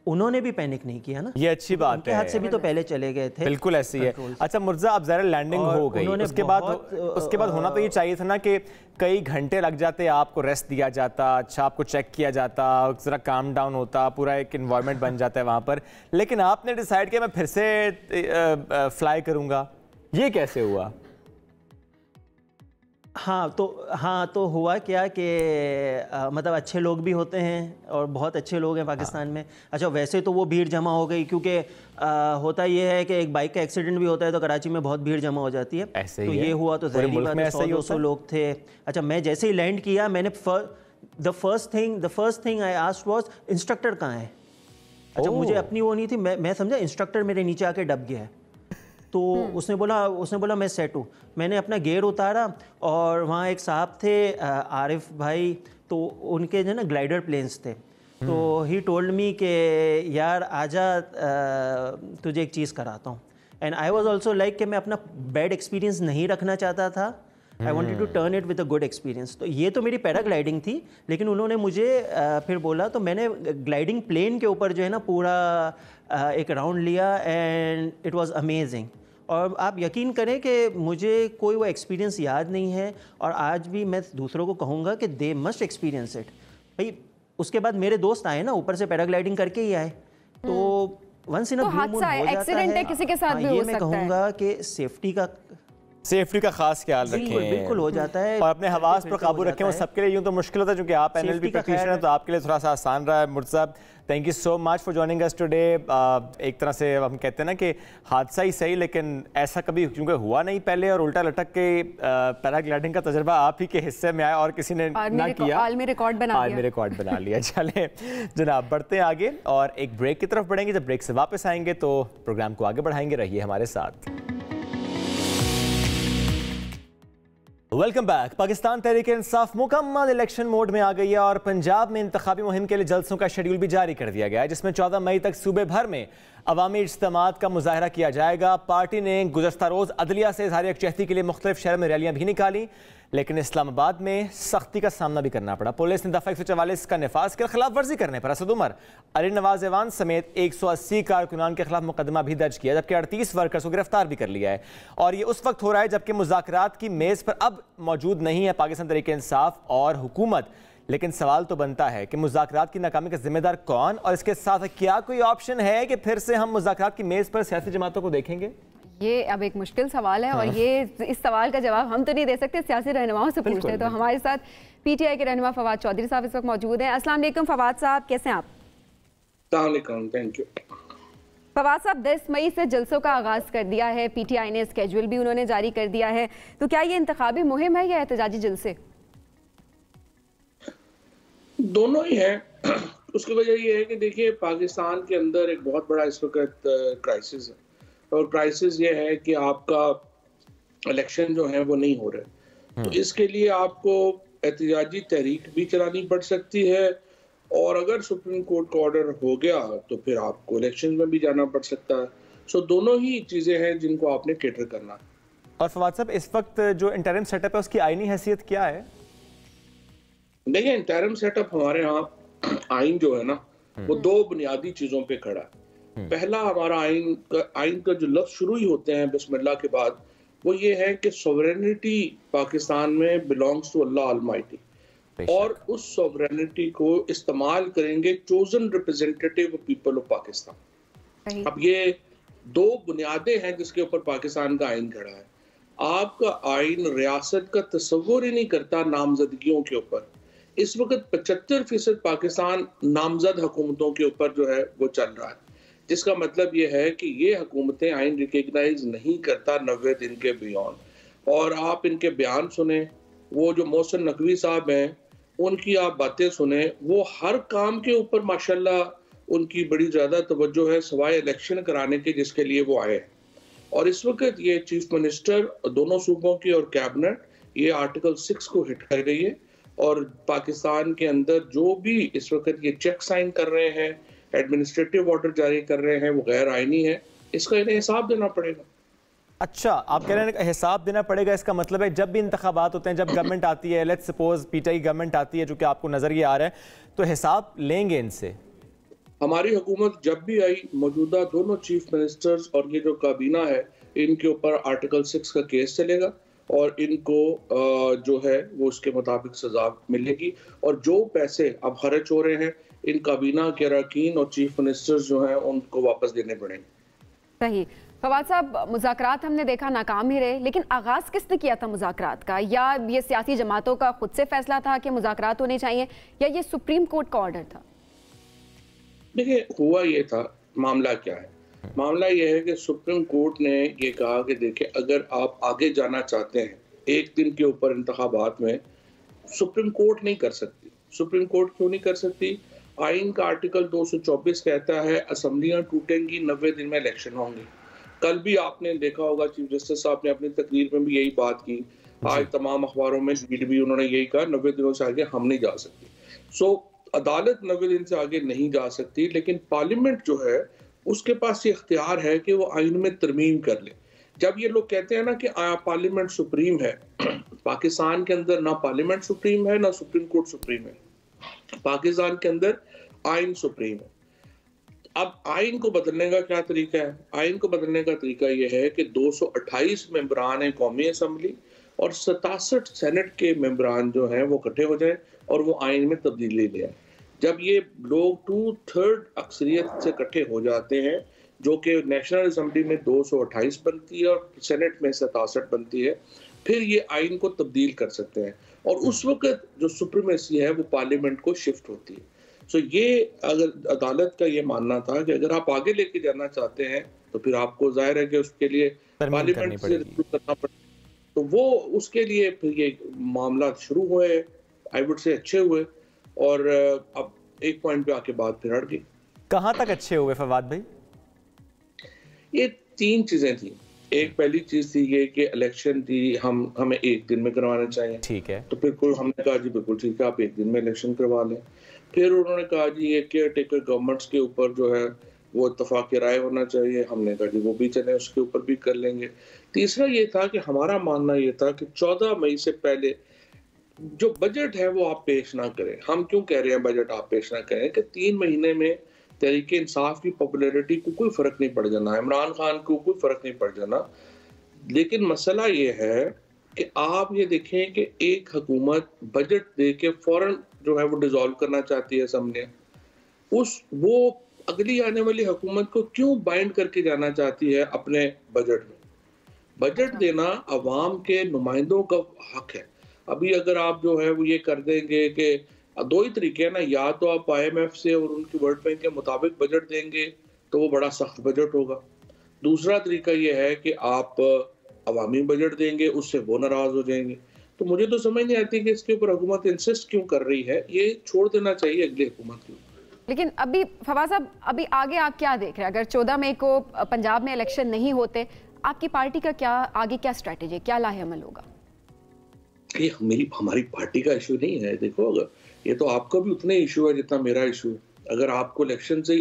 उन्होंने भी पैनिक नहीं किया ना। ये अच्छी बात है, उनके हाथ से भी तो पहले चले गए थे। बिल्कुल ऐसी है। अच्छा मुर्जा, अब ज़रा लैंडिंग हो गई, उसके बाद होना तो ये चाहिए था ना कि कई घंटे लग जाते, आपको रेस्ट दिया जाता, अच्छा आपको चेक किया जाता, ज़रा काम डाउन होता, पूरा एक इन्वायरमेंट बन जाता है वहाँ पर, लेकिन आपने डिसाइड किया मैं फिर से फ्लाई करूँगा, ये कैसे हुआ? हाँ तो हुआ क्या कि मतलब अच्छे लोग भी होते हैं और बहुत अच्छे लोग हैं पाकिस्तान में। अच्छा वैसे तो वो भीड़ जमा हो गई, क्योंकि होता ये है कि एक बाइक का एक्सीडेंट भी होता है तो कराची में बहुत भीड़ जमा हो जाती है। ऐसे तो ही ये हुआ तो ज़ाहिर बात है 100-200 लोग थे। अच्छा मैं जैसे ही लैंड किया, मैंने the first thing I asked was instructor कहाँ है। अच्छा मुझे अपनी वो नहीं थी, मैं समझा इंस्ट्रक्टर मेरे नीचे आके दब गया है। तो उसने बोला मैं सेट हूँ। मैंने अपना गियर उतारा और वहाँ एक साहब थे आरिफ भाई, तो उनके जो ना ग्लाइडर प्लेन्स थे। तो ही टोल्ड मी कि यार आजा तुझे एक चीज़ कराता हूँ। And I was also like कि मैं अपना बैड एक्सपीरियंस नहीं रखना चाहता था। I wanted to turn it with a good experience. तो ये तो मेरी पैराग्लाइडिंग थी, लेकिन उन्होंने मुझे फिर बोला, तो मैंने ग्लाइडिंग प्लेन के ऊपर जो है ना पूरा एक राउंड लिया एंड इट वाज अमेजिंग। और आप यकीन करें कि मुझे कोई वो एक्सपीरियंस याद नहीं है, और आज भी मैं दूसरों को कहूँगा कि दे मस्ट एक्सपीरियंस इट। भाई उसके बाद मेरे दोस्त आए ना, ऊपर से पैराग्लाइडिंग करके ही आए, तो once in a blue moon हो जाता है। किसी के साथ भी हो सकता है। ये मैं कहूँगा कि सेफ्टी का खास ख्याल रखें, बिल्कुल हो जाता है, और अपने हवास पर काबू रखें। वो सबके लिए यूं तो मुश्किल होता है, क्योंकि आप एनएलपी प्रैक्टिशनर हैं, तो आपके लिए थोड़ा सा आसान रहा है। मुर्जा, thank you so much for joining us today. एक तरह से हम कहते हैं ना कि हादसा ही सही, लेकिन ऐसा कभी क्योंकि हुआ नहीं पहले, और उल्टा लटक के पैराग्लाइडिंग का तजर्बा आप ही के हिस्से में आया और किसी ने ना किया। आलमी रिकॉर्ड बना लिया। चलें जनाब, बढ़ते हैं आगे और एक ब्रेक की तरफ बढ़ेंगे। जब ब्रेक से वापस आएंगे तो प्रोग्राम को आगे बढ़ाएंगे। रहिए हमारे साथ। Welcome back. पाकिस्तान तहरीक इंसाफ मुकम्मल इलेक्शन मोड में आ गई है और पंजाब में इंतखाबी मुहिम के लिए जलसों का शेड्यूल भी जारी कर दिया गया है, जिसमें 14 मई तक सूबे भर में अवामी इज्तिमात का मुजाहरा किया जाएगा। पार्टी ने गुज़श्ता रोज़ अदलिया से इज़हार यकजहती के लिए मुख्तलिफ शहर में रैलियां भी निकाली, लेकिन इस्लामाबाद में सख्ती का सामना भी करना पड़ा। पुलिस ने दफ़ा 144 का नफाज कर खिलाफ वर्जी करने पर असद उमर, अली नवाज ऐवान समेत 180 कारकुनान के खिलाफ मुकदमा भी दर्ज किया, जबकि 38 वर्कर्स को गिरफ्तार भी कर लिया है। और ये उस वक्त हो रहा है जबकि मुज़ाकरात की मेज़ पर अब मौजूद नहीं है पाकिस्तान तहरीक इंसाफ और हुकूमत। लेकिन सवाल तो बनता है कि मुज़ाकरात की नाकामी का जिम्मेदार कौन, और इसके साथ क्या कोई ऑप्शन है कि फिर से हम मुज़ाकरात की मेज़ पर सियासी जमातों को देखेंगे? ये अब एक मुश्किल सवाल है, और ये इस सवाल का जवाब हम तो नहीं दे सकते, सियासी रहनुमाओं से पूछते हैं। तो हमारे साथ पीटीआई के रहनुमा फवाद चौधरी साहब इस वक्त मौजूद हैं। अस्सलाम वालेकुम फवाद साहब, कैसे हैं आप? अस्सलाम वालेकुम, थैंक यू। फवाद साहब, 10 मई से जलसों का आगाज़ कर दिया है, पीटीआई ने स्केड्यूल भी उन्होंने जारी कर दिया है, तो क्या ये इंतखाबी मुहिम है या एहतजाजी जलसे? दोनों ही है। उसकी वजह ये है कि देखिए पाकिस्तान के अंदर एक बहुत बड़ा इस वक्त क्राइसिस है, और क्राइसिस ये है कि आपका इलेक्शन जो है वो नहीं हो रहे। तो इसके लिए आपको एहतजाजी तहरीक भी चलानी पड़ सकती है, और अगर सुप्रीम कोर्ट का ऑर्डर हो गया तो फिर आपको इलेक्शन में भी जाना पड़ सकता है। सो दोनों ही चीज़ें हैं जिनको आपने कैटर करना है। और फवाद साहब, इस वक्त जो इंटरिम सेटअप है उसकी आईनी हैसियत क्या है? देखिए इंटरिम सेटअप हमारे यहाँ आइन जो है ना वो दो बुनियादी चीज़ों पे खड़ा है। पहला, हमारा आइन का जो लफ्ज़ शुरू ही होते हैं बिस्मिल्लाह के बाद, वो ये है कि सॉवरेनिटी पाकिस्तान में बिलोंग्स टू अल्लाह अलमाइटी, और उस सॉवरेनिटी को इस्तेमाल करेंगे chosen representative of people of Pakistan. अब ये दो बुनियादें हैं जिसके ऊपर पाकिस्तान का आइन खड़ा है। आपका आइन रियासत का तस्वुर ही नहीं करता नामजदगियों के ऊपर। इस वक्त 75% पाकिस्तान नामजद हुकूमतों के ऊपर जो है वो चल रहा है, जिसका मतलब ये है कि ये हुकूमतें आइन रिकग्नाइज नहीं करता 90 दिन के बियॉन्ड। और आप इनके बयान सुने, वो जो मोहसिन नकवी साहब हैं उनकी आप बातें सुने, वो हर काम के ऊपर माशाल्लाह उनकी बड़ी ज़्यादा तवज्जो है, सवाए इलेक्शन कराने के जिसके लिए वो आए। और इस वक्त ये चीफ मिनिस्टर दोनों सूबों की और कैबिनेट ये आर्टिकल 6 को हिट कर रही है, और पाकिस्तान के अंदर जो भी इस वक्त ये चेक साइन कर रहे हैं एडमिनिस्ट्रेटिव ऑर्डर जारी कर रहे हैं वो गैर आईनी है, इसका इन्हें हिसाब देना पड़ेगा। अच्छा, आप कह रहे हैं हिसाब देना पड़ेगा, इसका मतलब है जब भी इंतखाबात होते हैं, जब गवर्नमेंट आती है, लेट्स सपोज पीटीआई गवर्नमेंट आती है जो कि आपको नजर ये आ रहा है, तो हिसाब लेंगे इनसे? हमारी हुकूमत जब भी आई, मौजूदा दोनों चीफ मिनिस्टर्स और ये जो काबीना है, इनके ऊपर आर्टिकल 6 का केस चलेगा और इनको जो है वो उसके मुताबिक सजा मिलेगी। और जो पैसे अब खर्च हो रहे हैं, इन काबीना के अरकान और चीफ मिनिस्टर्स जो हैं उनको वापस देने पड़ेंगे। सही। फवाद साहब, मुज़ाकरात हमने देखा नाकाम ही रहे, लेकिन आगाज किसने किया था मुज़ाकरात का? या ये सियासी जमातों का खुद से फैसला था कि मुज़ाकरात होने चाहिए, या ये सुप्रीम कोर्ट का ऑर्डर था? देखिए, हुआ ये था, मामला क्या है? मामला ये है कि सुप्रीम कोर्ट ने ये कहा कि देखिए, अगर आप आगे जाना चाहते हैं एक दिन के ऊपर इंतखाबात में, सुप्रीम कोर्ट नहीं कर सकती। सुप्रीम कोर्ट क्यों नहीं कर सकती? आइन का आर्टिकल 224 कहता है असम्बलियां टूटेंगी, 90 दिन में इलेक्शन होंगे। कल भी आपने देखा होगा, चीफ जस्टिस साहब ने अपनी तकरीर में भी यही बात की, आज तमाम अखबारों में लीड भी उन्होंने यही कहा, 90 दिनों से आगे हम नहीं जा सकते। सो अदालत 90 दिन से आगे नहीं जा सकती, लेकिन पार्लियामेंट जो है उसके पास ये इख्तियार है कि वो आइन में तरमीम कर ले। जब ये लोग कहते हैं ना कि पार्लियामेंट सुप्रीम है, पाकिस्तान के अंदर ना पार्लियामेंट सुप्रीम है ना सुप्रीम कोर्ट सुप्रीम है, पाकिस्तान के अंदर आइन सुप्रीम है। अब आइन को बदलने का क्या तरीका है? आइन को बदलने का तरीका यह है कि 228 मेंबरान हैं कौमी असम्बली और 67 सेनेट के मेंबरान जो हैं वो इकट्ठे हो जाएं और वो आइन में तब्दीली ले आए। जब ये लोग 2/3 अक्सरियत से इकट्ठे हो जाते हैं, जो कि नेशनल असम्बली में 228 बनती है और सेनेट में 67 बनती है, फिर ये आइन को तब्दील कर सकते हैं और उस वक्त जो सुप्रीमेसी है वो पार्लियामेंट को शिफ्ट होती है। सो ये अगर अदालत का ये मानना था कि अगर आप आगे लेके जाना चाहते हैं तो फिर आपको जाहिर है कि उसके लिए पार्लियामेंट से रिव्यू करना पड़ेगा, तो वो उसके लिए फिर ये मामला शुरू हुए, आई वुड से अच्छे हुए, और अब एक पॉइंट पे आके बात फिर हट गई। कहाँ तक अच्छे हुए फवाद भाई? ये 3 चीजें थी। एक पहली चीज थी ये कि इलेक्शन थी, हमें एक दिन में करवाना चाहिए, ठीक है, तो बिल्कुल हमने कहा जी बिल्कुल ठीक है, आप एक दिन में इलेक्शन करवा लें। फिर उन्होंने कहा जी ये केयर टेकर गवर्नमेंट्स के ऊपर जो है वो इत्तफाक राय होना चाहिए, हमने कहा जी वो भी चले, उसके ऊपर भी कर लेंगे। तीसरा ये था कि हमारा मानना ये था कि 14 मई से पहले जो बजट है वो आप पेश ना करें। हम क्यों कह रहे हैं बजट आप पेश ना करें कि 3 महीने में तहरीके इंसाफ की पॉपुलैरिटी को कोई फर्क नहीं पड़ जाना, इमरान खान को कोई फर्क नहीं पड़ जाना, लेकिन मसला ये है कि आप ये देखें कि एक हुकूमत बजट दे के फौरन जो है वो डिसॉल्व करना चाहती है असम्बली, वो अगली आने वाली हुकूमत को क्यों बाइंड करके जाना चाहती है अपने बजट में? बजट देना अवाम के नुमाइंदों का हक है। अभी अगर आप जो है वो ये कर देंगे कि 2 ही तरीके हैं ना, या तो आप IMF से और उनकी वर्ल्ड बैंक के मुताबिक बजट देंगे तो वो बड़ा सख्त बजट होगा। दूसरा तरीका ये है कि आप अवामी बजट देंगे, उससे वो नाराज हो जाएंगे। तो मुझे तो समझ नहीं आती कि इसके ऊपर हुकूमत इंसिस्ट क्यों कर रही है, ये छोड़ देना चाहिए अगली हुकूमत को। लेकिन अभी फवाद साहब, अभी आगे आप क्या देख रहे हैं? अगर 14 मई को पंजाब में इलेक्शन नहीं होते, आपकी पार्टी का क्या आगे क्या स्ट्रेटेजी, क्या लाहेअमल होगा? ये हमारी पार्टी का इशू नहीं है। देखो, अगर ये तो आपका भी उतना इशू है जितना मेरा इशू है। अगर आपको इलेक्शन से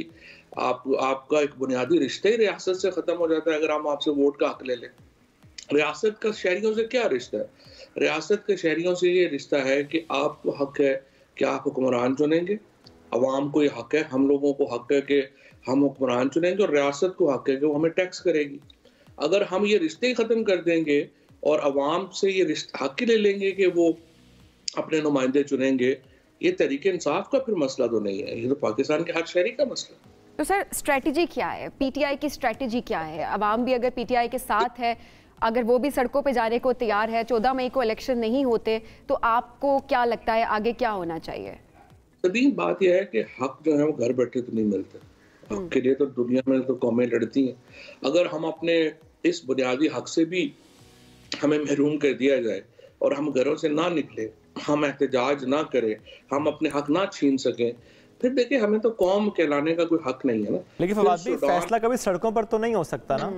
आपका एक बुनियादी रिश्ता ही रियासत से खत्म हो जाता है, अगर हम आपसे वोट का हक ले लें, रियासत का शहरियों से क्या रिश्ता है? रियासत के शहरियों से ये रिश्ता है कि आपको हक है कि आप हुक्मरान चुनेंगे, अवाम को ये हक है, हम लोगों को हक है कि हम हुक्मरान चुनेंगे, और रियासत को हक है कि वो हमें टैक्स करेगी। अगर हम ये रिश्ते ही खत्म कर देंगे और अवाम से ये रिश्ता हक ही ले लेंगे कि वो अपने नुमाइंदे चुनेंगे, ये तरीके इंसाफ का फिर मसला तो नहीं है, ये तो पाकिस्तान के हर शहरी का मसला है। तो सर, स्ट्रेटजी क्या है? पीटीआई की स्ट्रेटजी क्या है? अवाम भी अगर पीटीआई के साथ है, अगर वो भी सड़कों पे जाने को तैयार है, 14 मई को इलेक्शन नहीं होते, तो आपको क्या लगता है आगे क्या होना चाहिए? सभी बात यह है कि हक जो है वो घर बैठे तो नहीं मिलते। हक के लिए तो दुनिया में तो कौमें लड़ती हैं। अगर हम अपने इस बुनियादी हक से भी हमें महरूम कर दिया जाए और हम घरों से ना निकले, हम एहतजाज ना करें, हम अपने हक ना छीन सकें, फिर देखिए हमें तो कौम कहलाने का कोई हक नहीं है ना। लेकिन फवाद भाई, फैसला कभी सड़कों पर तो नहीं हो सकता ना?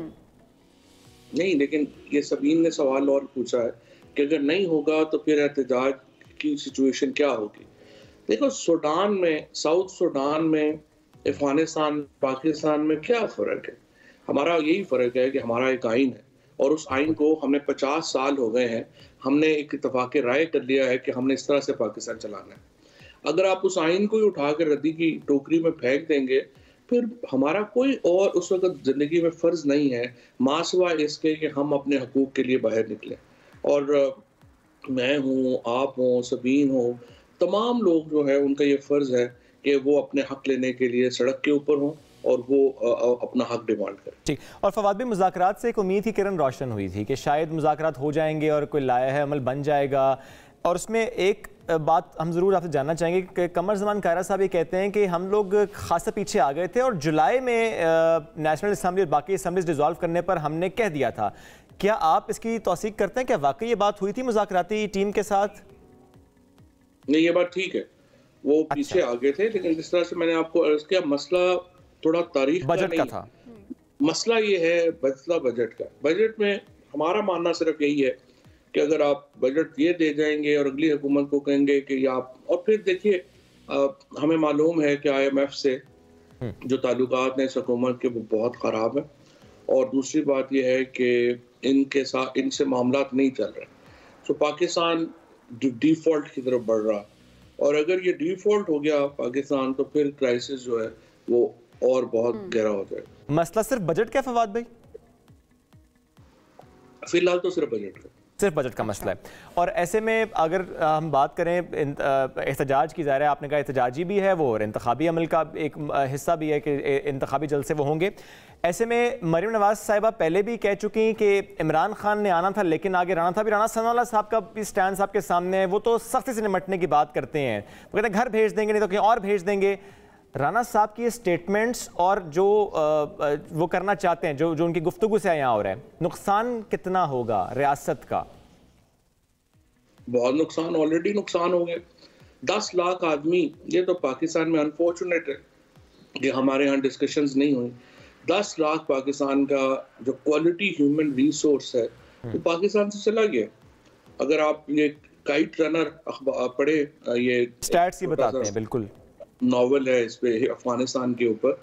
नहीं, लेकिन ये सबीन ने सवाल और पूछा है कि अगर नहीं होगा तो फिर एहतजाज की सिचुएशन क्या होगी। देखो, सूडान में, साउथ सूडान में अफगानिस्तान पाकिस्तान में क्या फ़र्क है? हमारा यही फ़र्क है कि हमारा एक आइन है और उस आइन को हमने 50 साल हो गए हैं, हमने एक इत्तेफ़ाक़ राय कर लिया है कि हमने इस तरह से पाकिस्तान चलाना है। अगर आप उस आइन को ही उठा कर रद्दी की टोकरी में फेंक देंगे, फिर हमारा कोई और उस वक़्त ज़िंदगी में फ़र्ज़ नहीं है माँ सिवाय इसके कि हम अपने हकूक़ के लिए बाहर निकलें। और मैं हूँ, आप हों, सबीन हो, तमाम लोग जो है उनका ये फ़र्ज़ है कि वो अपने हक़ लेने के लिए सड़क के ऊपर हों और वो अपना हक़ डिमांड करें। ठीक। और फवाद भाई, मुज़ाकरात से एक उम्मीद ही किरण रोशन हुई थी कि शायद मुज़ाकरात हो जाएंगे और कोई लाया अमल बन जाएगा, और उसमें एक बात हम ज़रूर आपसे जानना चाहेंगे कि कमर ज़मान कायरा साहब ये कहते हैं कि हम लोग खासा पीछे आ गए थे और जुलाई में नेशनल असम्बली और बाकी असम्बलीज डिज़ोल्व करने पर हमने कह दिया था। क्या आप इसकी तौसीक करते हैं? क्या वाकई ये बात हुई थी मुज़ाकराती टीम के साथ? नहीं, ये बात ठीक है, वो पीछे आ गए थे, लेकिन जिस तरह से मैंने आपको अर्ज़ किया, मसला थोड़ा तारीख बजट का था। मसला ये है मसला बजट का। बजट में हमारा मानना सिर्फ यही है कि अगर आप बजट ये दे जाएंगे और अगली हुकूमत को कहेंगे कि आप, और फिर देखिए हमें मालूम है कि IMF से जो ताल्लुकात हैं इस हुकूमत के वो बहुत ख़राब हैं, और दूसरी बात यह है कि इनके साथ इनसे मामलात नहीं चल रहे। सो पाकिस्तान डिफ़ॉल्ट की तरफ बढ़ रहा, और अगर ये डिफ़ॉल्ट हो गया पाकिस्तान तो फिर क्राइसिस जो है वो और बहुत गहरा हो जाएगा। मसला सिर्फ बजट का है फवाद भाई? फिलहाल तो सिर्फ बजट का, सिर्फ बजट का मसला है। और ऐसे में अगर हम बात करें एहतजाज की, ज़ाहिर है आपने कहा एहतजाजी भी है वो और इंतखाबी अमल का एक हिस्सा भी है कि इंतखाबी जलसे वो होंगे। ऐसे में मरीम नवाज़ साहिबा पहले भी कह चुकी कि इमरान खान ने आना था लेकिन आगे राना था भी, राना सनाउल्लाह साहब का भी स्टैंड आपके सामने है, वो तो सख्ती से निपटने की बात करते हैं, वो कहते हैं घर भेज देंगे नहीं तो कहीं और भेज देंगे। राना साहब की स्टेटमेंट्स और जो वो करना चाहते हैं, जो उनकी गुफ्तगू से यहाँ हो रहा है, नुकसान कितना होगा रियासत का? बहुत नुकसान, ऑलरेडी नुकसान हो गया। 10 लाख आदमी, ये तो पाकिस्तान में अनफॉर्चुनेट है कि हमारे यहाँ डिस्कशंस नहीं हुई। 10 लाख पाकिस्तान का जो क्वालिटी ह्यूमन रिसोर्स है वो पाकिस्तान से चला गया। अगर आप ये काइट रनर पढ़े, ये स्टैट्स ही बताते हैं, बिल्कुल नॉवल है इस पे अफगानिस्तान के ऊपर,